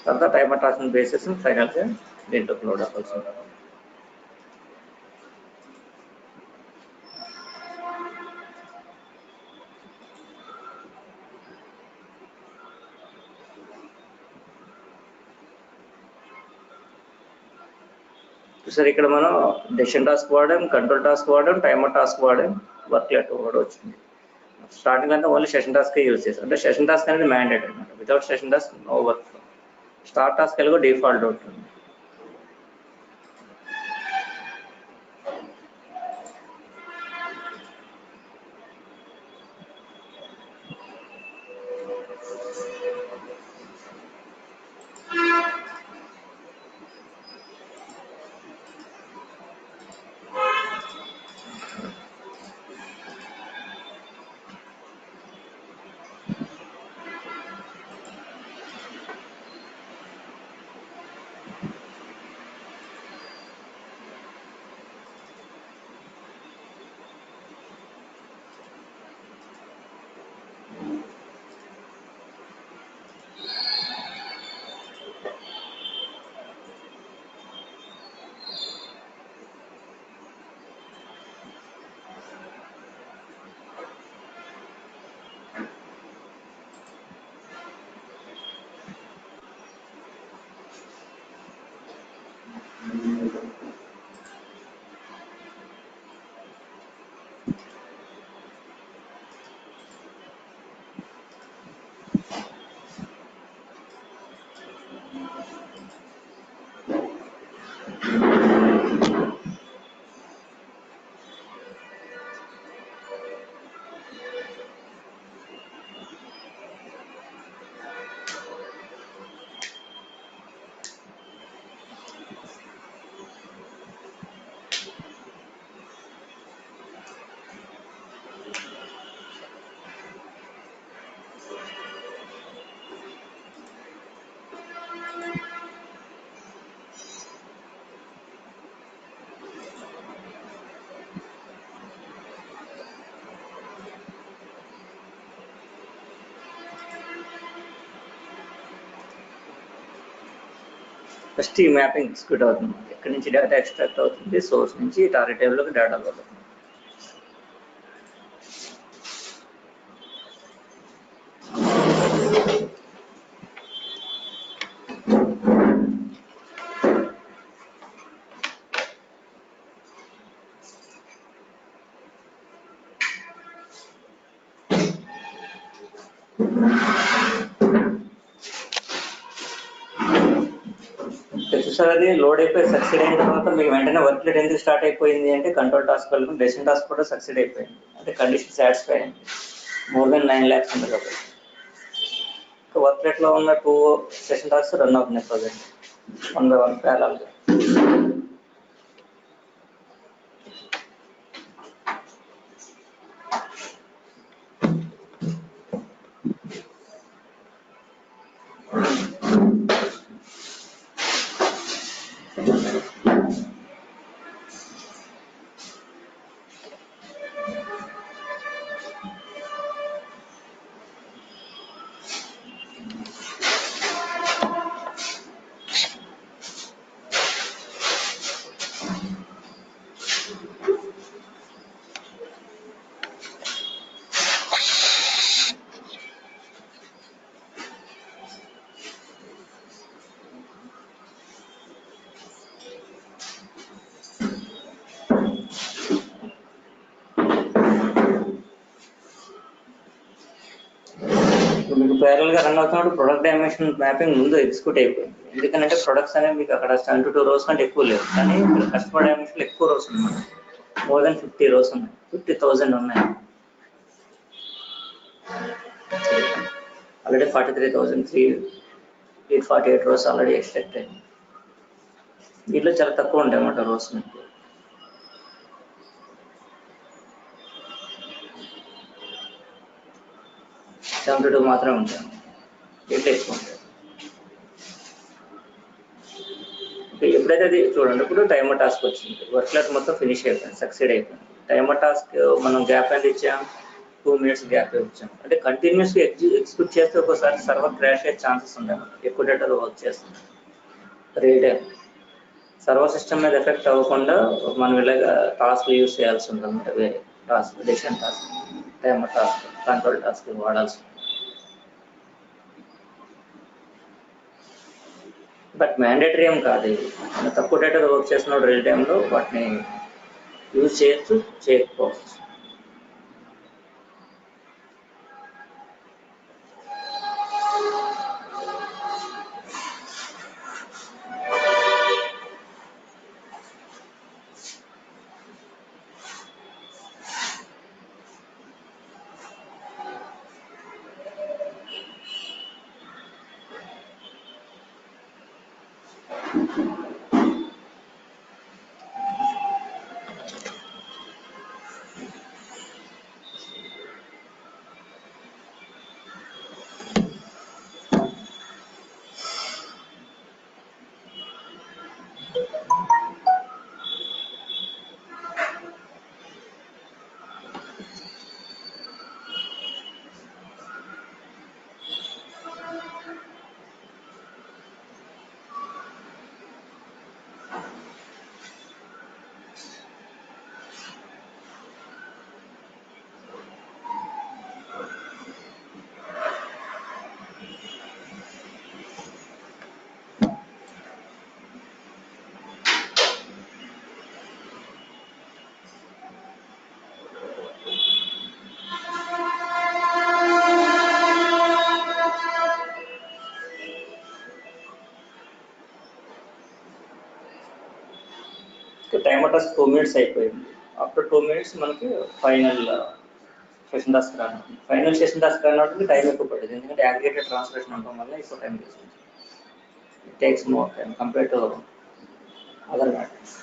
తర్వాత టైమర్ టాస్క్ బేసిస్ ఫైనల్గా దీంట్లోకి లోడ్ అవ్వాల్సి ఉంటుంది. సార్ ఇక్కడ మనం డెసిషన్ టాస్క్ వాడాం, కంట్రోల్ టాస్క్ వాడాం, టైమర్ టాస్క్ వాడాం, వర్క్లెట్ కూడా వచ్చింది. స్టార్టింగ్ అంతా ఓన్లీ సెషన్ టాస్క్ యూజ్ చేస్తాం. అంటే సెషన్ టాస్క్ అనేది మ్యాండేట్ అనమాట. Without session task no work. Start task ఎలాగో డిఫాల్ట్ ఉంటుంది. ఫస్ట్ ఈ మ్యాపింగ్ ఎగ్జిక్యూట్ అవుతుంది. ఎక్కడి నుంచి డేటా ఎక్స్ట్రాక్ట్ అవుతుంది, సోర్స్ నుంచి టార్గెట్ టేబుల్లోకి డేటా లోడ్ అవుతుంది. సార్ అది లోడ్ అయిపోయి సక్సీడ్ అయిన తర్వాత మీకు వెంటనే వర్క్ లెట్ ఎందుకు స్టార్ట్ అయిపోయింది అంటే కంట్రోల్ టాస్క్ వల్ల డెసిషన్ టాస్క్ కూడా సక్సీడ్ అయిపోయింది. అంటే కండిషన్ సాటిస్ఫై అయింది. మోర్ దెన్ 9 lakhs ఉంది కాబట్టి వర్క్ లెట్లో ఉన్న 2 సెషన్ టాస్క్ రన్ అవుతున్నాయి ప్రజెంట్ 1 by 1 ప్యారలల్గా. మీకు ప్యారల్ గా రన్ అవుతున్నప్పుడు ప్రొడక్ట్ డైమెన్షన్ మ్యాపింగ్ ముందు ఎగ్జిక్యూట్ అయిపోయింది. ఎందుకంటే ప్రొడక్ట్స్ అనేవి మీకు అక్కడ 72 rows కంటే ఎక్కువ లేవు, కానీ కస్టమర్ డైమెన్షన్ ఎక్కువ రోస్ ఉన్నాయి. మోర్ దెన్ 50 rows ఉన్నాయి, 50,000 ఉన్నాయి. ఆల్రెడీ 43,348 rows ఆల్రెడీ ఎక్స్ట్రాక్ట్ అయ్యింది. దీంట్లో చాలా తక్కువ ఉంటాయి అన్నమాట రోస్ మీకు. 72 మాత్రమే ఉంటాయి, దీంట్లో ఎక్కువ ఉంటాయి. ఎప్పుడైతే అది చూడండి, ఇప్పుడు టైమర్ టాస్క్ వచ్చింది, వర్క్లెట్ మొత్తం ఫినిష్ అయిపోయింది, సక్సీడ్ అయిపోయింది. టైమర్ టాస్క్ మనం గ్యాప్ ఎంత ఇచ్చాం, 2 minutes గ్యాప్ ఇచ్చాం. అంటే కంటిన్యూస్గా ఎగ్జిక్యూట్ చేస్తే ఒకసారి సర్వర్ క్రాష్ అయ్యే ఛాన్సెస్ ఉంటాయి, ఎక్కువ డేటాలో వర్క్ చేస్తుంది. రియల్ టైం సర్వర్ సిస్టమ్ మీద ఎఫెక్ట్ అవ్వకుండా మనం ఇలాగ టాస్క్ యూజ్ చేయాల్సి ఉంటుంది. వేరే task, decision task, timer task, control task వాడాల్సి ఉంటుంది. బట్ మ్యాండేటరీ ఏం కాదు ఇది. మనం తక్కువ డేటాలో వర్క్ చేస్తున్నప్పుడు రియల్ టైంలో వాటిని యూజ్ చేయొచ్చు, చేయకపోవచ్చు. టైమర్ టాస్క్ 2 minutes అయిపోయింది. ఆఫ్టర్ 2 minutes మనకి ఫైనల్ సెషన్ టాస్క్ రన్ అవుతుంది. ఫైనల్ సెషన్ టాస్క్ రన్ అవుతుంది, టైం ఎక్కువ పడుతుంది, ఎందుకంటే అగ్రిగేటెడ్ ట్రాన్స్లేషన్ ఉండడం వల్ల ఎక్కువ టైం తీసుకుంటుంది. It takes more time compare to other matters.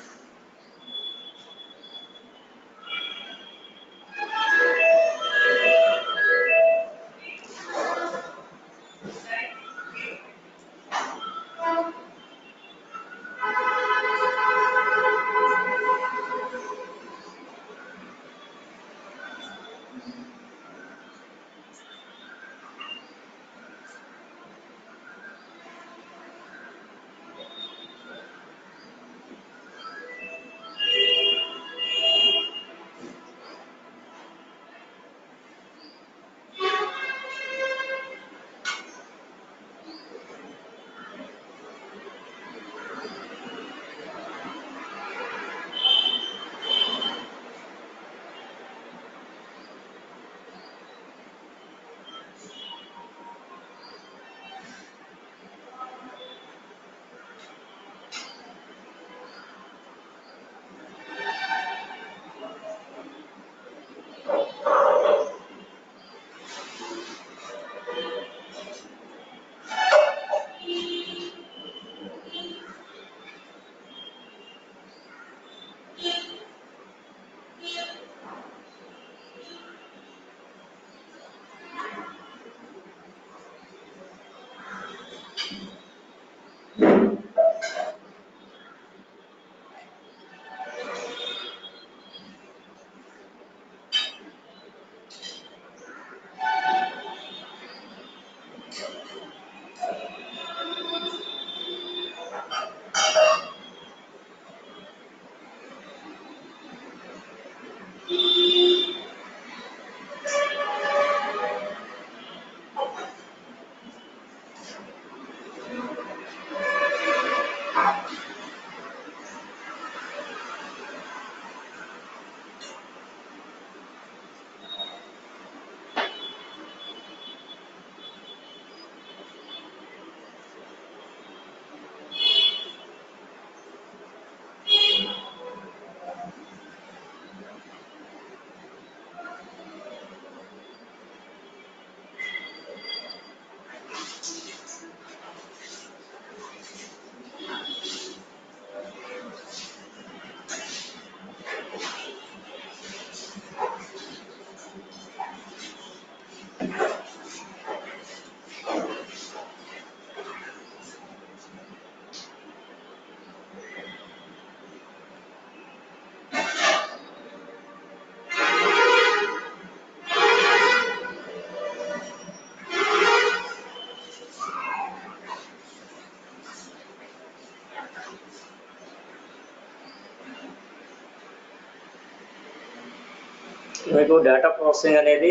మీకు డేటా ప్రాసెసింగ్ అనేది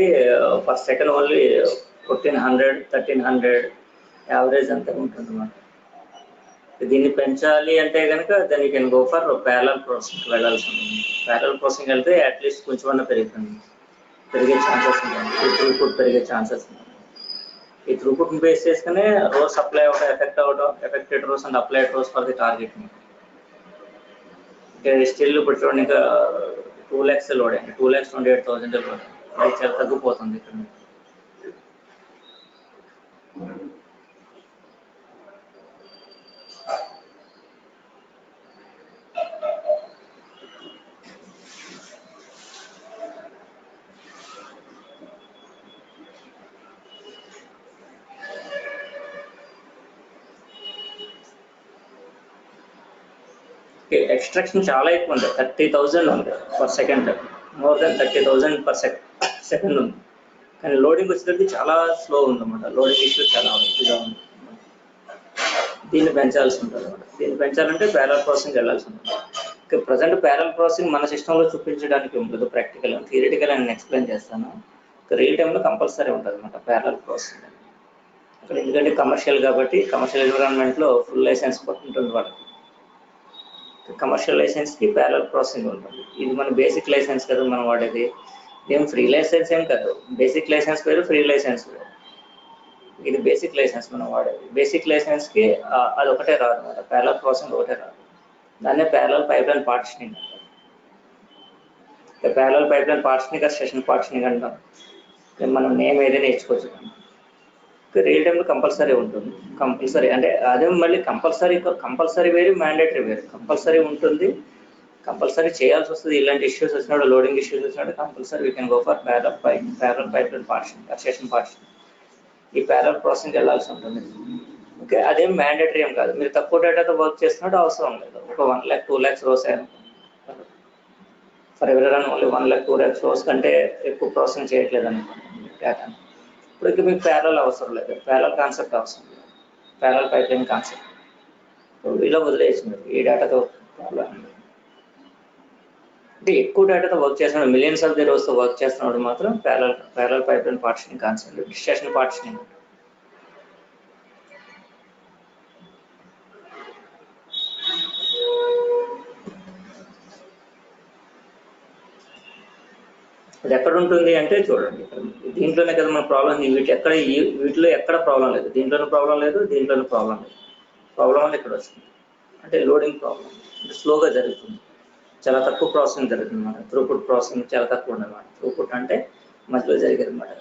పర్ సెకండ్ ఓన్లీ 1400 యావరేజ్ అంతే ఉంటుంది అన్నమాట. దీన్ని పెంచాలి అంటే కనుక దాన్ని can go for parallel processing వెళ్ళాల్సి ఉంటుంది. ప్యారలల్ ప్రాసెసింగ్ వెళ్తే అట్లీస్ట్ కొంచెం పెరుగుతుంది, పెరిగే ఛాన్సెస్ ఉంటుంది, ఈ త్రూపుట్ పెరిగే ఛాన్సెస్ ఉంటుంది. ఈ త్రూపుట్ బేస్ చేసుకునే రోస్ అప్లై అవడం, effected rows and applied rows for the target. Still ఇప్పుడు చూడండి, ఇంకా 2 lakhs లోడ్ అయింది, 2,28,000 లోడ్ అయింది. అది చాలా తగ్గిపోతుంది ఇక్కడ. ఎక్స్ట్రాక్షన్ చాలా ఎక్కువ ఉంది, 30,000 ఉంది per second, more than 30,000 per second ఉంది. కానీ లోడింగ్ వచ్చేసరికి చాలా స్లో ఉందన్నమాట. లోడింగ్ ఇష్యూ చాలా ఇదిగా ఉంది. దీన్ని పెంచాల్సి ఉంటుంది అన్నమాట. దీన్ని పెంచాలంటే ప్యారలల్ ప్రాసెసింగ్ వెళ్ళాల్సి ఉంటుంది. ప్రజెంట్ ప్యారలల్ ప్రాసెసింగ్ మన సిస్టంలో చూపించడానికి ఉండదు, ప్రాక్టికల్ అండ్ థియరిటికల్ అని ఎక్స్ప్లెయిన్ చేస్తాను. రియల్ టైంలో కంపల్సరీ ఉంటుంది అన్నమాట ప్యారలల్ ప్రాసెసింగ్. అక్కడ ఎందుకంటే కమర్షియల్ కాబట్టి, కమర్షియల్ ఎన్విరాన్మెంట్లో ఫుల్ లైసెన్స్ ఉంటుంది వాళ్ళకి. కమర్షియల్ లైసెన్స్కి ప్యారలల్ ప్రాసెసింగ్ ఉంటుంది. ఇది మన బేసిక్ లైసెన్స్ కదా మనం వాడేది, ఏం ఫ్రీ లైసెన్స్ ఏం కాదు. బేసిక్ లైసెన్స్ వేరు, ఫ్రీ లైసెన్స్ వేరు. ఇది బేసిక్ లైసెన్స్ మనం వాడేది. బేసిక్ లైసెన్స్కి అది ఒకటే రాదు అన్నమాట, ప్యారలల్ ప్రాసెసింగ్ ఒకటే రాదు. దాన్నే ప్యారలల్ పైప్లైన్ పార్టిషనింగ్ అంటారు. Parallel pipeline partitioning, session partitioning అంటాం. మనం నేమ్ ఏదైనా ఇచ్చుకోవచ్చు. రియల్ టైంలో కంపల్సరీ ఉంటుంది. కంపల్సరీ అంటే అదే మళ్ళీ కంపల్సరీ వేరు, మ్యాండేటరీ వేరు. కంపల్సరీ ఉంటుంది, కంపల్సరీ చేయాల్సి వస్తుంది. ఇలాంటి ఇష్యూస్ వచ్చినప్పుడు, లోడింగ్ ఇష్యూస్ వచ్చినప్పుడు compulsory we can go for parallel pipeline partitioning, session partitioning. ఈ ప్యారలల్ ప్రాసెసింగ్ వెళ్ళాల్సి ఉంటుంది. ఓకే, అదేం మ్యాండేటరీ ఏం కాదు. మీరు తక్కువ డేటాతో వర్క్ చేస్తున్నట్టు అవసరం లేదు. ఒక 1 lakh 2 lakhs rows for every run only 1 lakh 2 lakhs rows కంటే ఎక్కువ ప్రాసెసింగ్ చేయట్లేదు అనుకోండి డేటాను. ఇప్పుడు మీకు ప్యారలల్ అవసరం లేదు, ప్యారలల్ కాన్సెప్ట్ అవసరం లేదు, ప్యారలల్ పైప్లైన్ కాన్సెప్ట్. ఇలా వదిలేసింది ఈ డేటాతో ప్రాబ్లం. అంటే ఎక్కువ డేటాతో వర్క్ చేస్తున్నాడు, మిలియన్స్ ఆఫ్ ది రోస్తో వర్క్ చేస్తున్నాడు మాత్రం parallel pipeline partitioning concept, session partitioning. అది ఎక్కడ ఉంటుంది అంటే చూడండి, దీంట్లోనే కదా మన ప్రాబ్లం. వీటిలో ఎక్కడ ప్రాబ్లం లేదు, దీంట్లోనూ ప్రాబ్లం లేదు, దీంట్లోనూ ప్రాబ్లం లేదు. ప్రాబ్లం అంటే ఇక్కడ వస్తుంది, అంటే లోడింగ్ ప్రాబ్లం. అంటే స్లోగా జరుగుతుంది, చాలా తక్కువ ప్రాసెసింగ్ జరుగుతుంది అన్నమాట. త్రూపుట్ ప్రాసెసింగ్ చాలా తక్కువ ఉండదన్నమాట. త్రూపుట్ అంటే మధ్యలో జరిగేది అన్నమాట,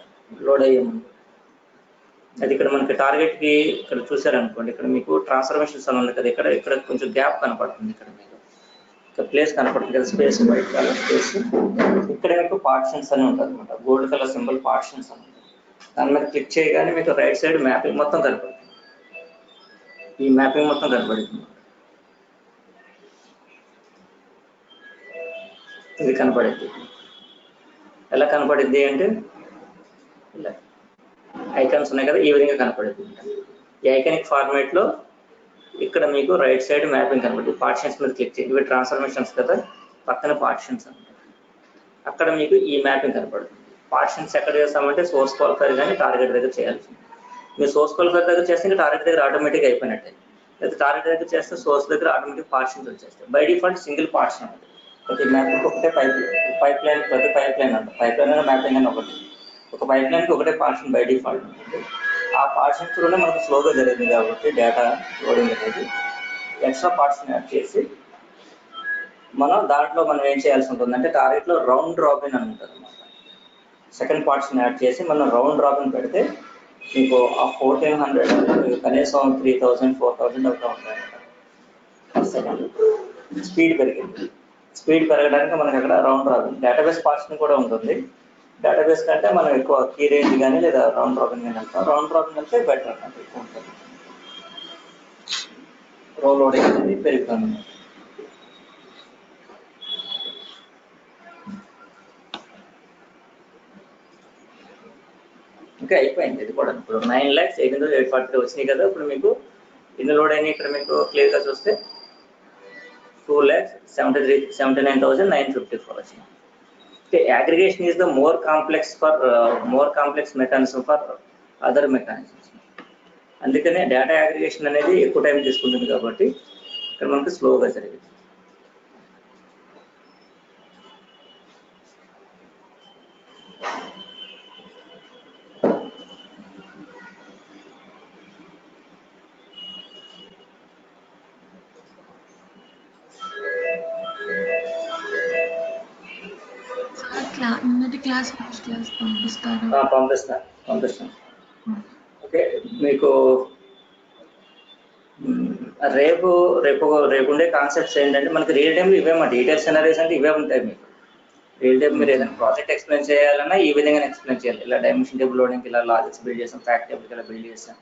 లోడ్ అయ్యే ముందు. అది ఇక్కడ మనకి టార్గెట్కి ఇక్కడ చూసారనుకోండి, ఇక్కడ మీకు ట్రాన్స్ఫర్మేషన్స్ అని ఉంది కదా, ఇక్కడ కొంచెం గ్యాప్ కనపడుతుంది. ఇక్కడ మీకు ప్లేస్ కనపడుతుంది కదా, స్పేస్, వైట్ కలర్ స్పేస్. ఇక్కడ మీకు పార్టిషన్స్ అని ఉంటుంది అనమాట, గోల్డ్ కలర్ సింబల్ పార్టిషన్స్ అని ఉంటుంది. దాని మీద క్లిక్ చేయగానే మీకు రైట్ సైడ్ మ్యాపింగ్ మొత్తం కనపడుతుంది. ఈ మ్యాపింగ్ మొత్తం కనపడుతుంది, ఇది కనపడింది. ఎలా కనపడింది అంటే ఇలా ఐకాన్స్ ఉన్నాయి కదా, ఈ విధంగా కనపడింది. ఈ ఐకానిక్ ఫార్మేట్లో ఇక్కడ మీకు రైట్ సైడ్ మ్యాపింగ్ కనపడుతుంది. పార్టిషన్స్ మీద క్లిక్ చేయండి, ఇవి ట్రాన్స్ఫర్మేషన్స్ కదా, పక్కన పార్టిషన్స్ అనమాట. అక్కడ మీకు ఈ మ్యాపింగ్ కనపడుతుంది. పార్టిషన్స్ ఎక్కడ చేస్తామంటే సోర్స్ క్వాలిఫైర్ కానీ టార్గెట్ దగ్గర చేయాల్సింది. మీరు సోర్స్ క్వాలిఫైర్ దగ్గర చేస్తే ఇంకా టార్గెట్ దగ్గర ఆటోమేటిక్గా అయిపోయినట్టే. లేదా టార్గెట్ దగ్గర చేస్తే సోర్స్ దగ్గర ఆటోమేటిక్ పార్టిషన్స్ వచ్చేస్తాయి. బై డిఫాల్ట్ సింగిల్ పార్టిషన్ ఉంటుంది. ప్రతి మ్యాపింగ్ ఒకటే పైప్ లైన్, ప్రతి పైప్ లైన్ అంటే పైప్ లైన్ మ్యాపింగ్ అని ఒకటి, ఒక పైప్ లైన్కి ఒకటే పార్టిషన్ బై డిఫాల్ట్ ఉంటుంది. ఆ పార్టిషన్ కూడా మనకు స్లోగా జరిగింది కాబట్టి డేటా లోడింగ్ అనేది ఎక్స్ట్రా పార్టిషన్ యాడ్ చేసి మనం దాంట్లో ఏం చేయాల్సి ఉంటుంది అంటే టార్గెట్లో రౌండ్ రాబిన్ అని ఉంటుంది అన్నమాట. సెకండ్ పార్టిషన్ యాడ్ చేసి మనం రౌండ్ రాబిన్ పెడితే మీకు ఆ 1400 కనీసం 3000 4000 అవుతూ ఉంటాయి పర్ సెకండ్. స్పీడ్ పెరిగింది. స్పీడ్ పెరగడానికి మనకి అక్కడ రౌండ్ రాబిన్ డేటాబేస్ పార్టిషన్ కూడా ఉంటుంది. డేటాబేస్ కంటే మనం ఎక్కువ కీ రేంజ్ కానీ లేదా రౌండ్ రాబిన్ కానీ వెళ్తాం. రౌండ్ రాబిన్ వెళ్తే బెటర్ అన్నమాట, ఎక్కువ ఉంటుంది, రో లోడింగ్ అనేది పెరుగుతుంది. ఇంకా అయిపోయింది ఇది కూడా. ఇప్పుడు 9,840 వచ్చినాయి కదా. ఇప్పుడు మీకు ఇన్ని లోడ్ అయినాయి. ఇక్కడ మీకు క్లియర్గా చూస్తే 2,79,954 వచ్చింది. Okay, aggregation is the more complex mechanism for other mechanisms. అందుకనే డేటా అగ్రిగేషన్ అనేది ఎక్కువ టైం తీసుకుంటుంది కాబట్టి ఇక్కడ మనకు స్లోగా జరిగింది. పంపిస్తాను. ఓకే, మీకు రేపు ఉండే కాన్సెప్ట్స్ ఏంటంటే మనకి రియల్ టైంలో ఇవే మా డీటెయిల్స్ సినారీస్ అంటే ఇవే ఉంటాయి. మీకు రియల్ టైం మీరు ఏదైనా ప్రాజెక్ట్ ఎక్స్ప్లెయిన్ చేయాలన్నా ఈ విధంగా ఎక్స్ప్లెయిన్ చేయాలి. ఇలా డైమెన్షన్ టేబుల్ లోడింగ్, ఇలా లాజిక్స్ బిల్డ్ చేసాం, ఫ్యాక్ట్ టేబుల్ ఇలా బిల్డ్ చేసాం,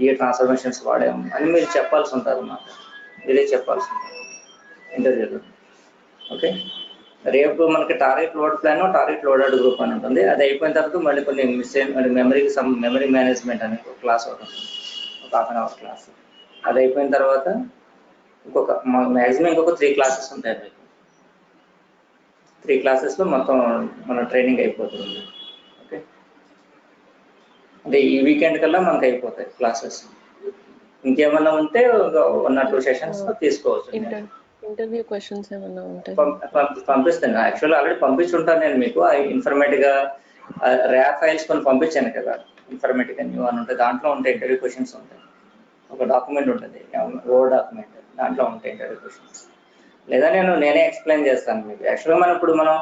ఏ ట్రాన్స్ఫర్మేషన్స్ వాడాము అని మీరు చెప్పాల్సి ఉంటుంది అన్నమాట. మీరే చెప్పాల్సి ఉంటుంది ఇంటర్వ్యూలో. ఓకే, రేపు మనకి target load plan, target loaded group అని ఉంటుంది. అది అయిపోయిన తర్వాత మళ్ళీ కొన్ని మెమరీ మేనేజ్మెంట్ అనే ఒక క్లాస్ ఉంటుంది, ఒక 1/2 అవర్ క్లాస్. అది అయిపోయిన తర్వాత మ్యాక్సిమం ఇంకొక 3 క్లాసెస్ ఉంటాయి. మీకు 3 క్లాసెస్లో మొత్తం మన ట్రైనింగ్ అయిపోతుంది. ఓకే, అంటే ఈ వీకెండ్ కల్లా మనకు అయిపోతాయి క్లాసెస్. ఇంకేమన్నా ఉంటే 1 or 2 సెషన్స్ తీసుకోవచ్చు. ఇంటర్వ్యూ క్వశ్చన్స్ ఏమన్నా ఉంటాయి పంపిస్తాను. యాక్చువల్లీ ఆల్రెడీ పంపించుంటాను నేను మీకు. ఇన్ఫర్మేటివ్గా ర్యాప్ ఫైల్స్ కొన్ని పంపించాను కదా, ఇన్ఫర్మేటివ్గా న్యూ అని ఉంటాయి. దాంట్లో ఉంటాయి ఇంటర్వ్యూ క్వశ్చన్స్ ఉంటాయి. ఒక డాక్యుమెంట్ ఉంటుంది, వర్డ్ డాక్యుమెంట్, దాంట్లో ఉంటాయి ఇంటర్వ్యూ క్వశ్చన్స్. లేదా నేనే ఎక్స్ప్లెయిన్ చేస్తాను మీకు. యాక్చువల్గా మనం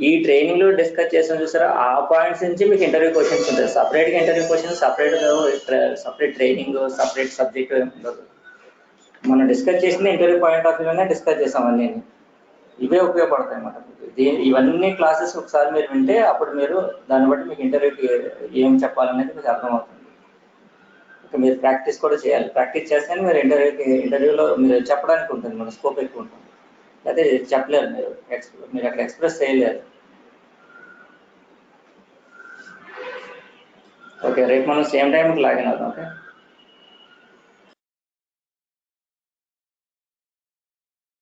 ఈ ట్రైనింగ్లో డిస్కస్ చేసాం చూసారా, ఆ పాయింట్స్ నుంచి మీకు ఇంటర్వ్యూ క్వశ్చన్స్ ఉంటాయి. సపరేట్గా interview questions, separate training, separate subject ఉండదు. మనం డిస్కస్ చేసిన ఇంటర్వ్యూ పాయింట్ ఆఫ్ వ్యూలోనే డిస్కస్ చేసాం అన్నీ. ఇవే ఉపయోగపడతాయి అన్నమాట. ఇవన్నీ క్లాసెస్ ఒకసారి మీరు వింటే అప్పుడు మీరు దాన్ని బట్టి మీకు ఇంటర్వ్యూకి ఏం చెప్పాలనేది మీకు అర్థమవుతుంది. మీరు ప్రాక్టీస్ కూడా చేయాలి. ప్రాక్టీస్ చేస్తేనే మీరు ఇంటర్వ్యూలో మీరు చెప్పడానికి ఉంటుంది, మన స్కోప్ ఎక్కువ ఉంటుంది. అయితే చెప్పలేరు, మీరు అక్కడ ఎక్స్ప్రెస్ చేయలేరు. ఓకే, రేపు మనం సేమ్ టైంకి లాగిన్ అవుతాం. ఓకే.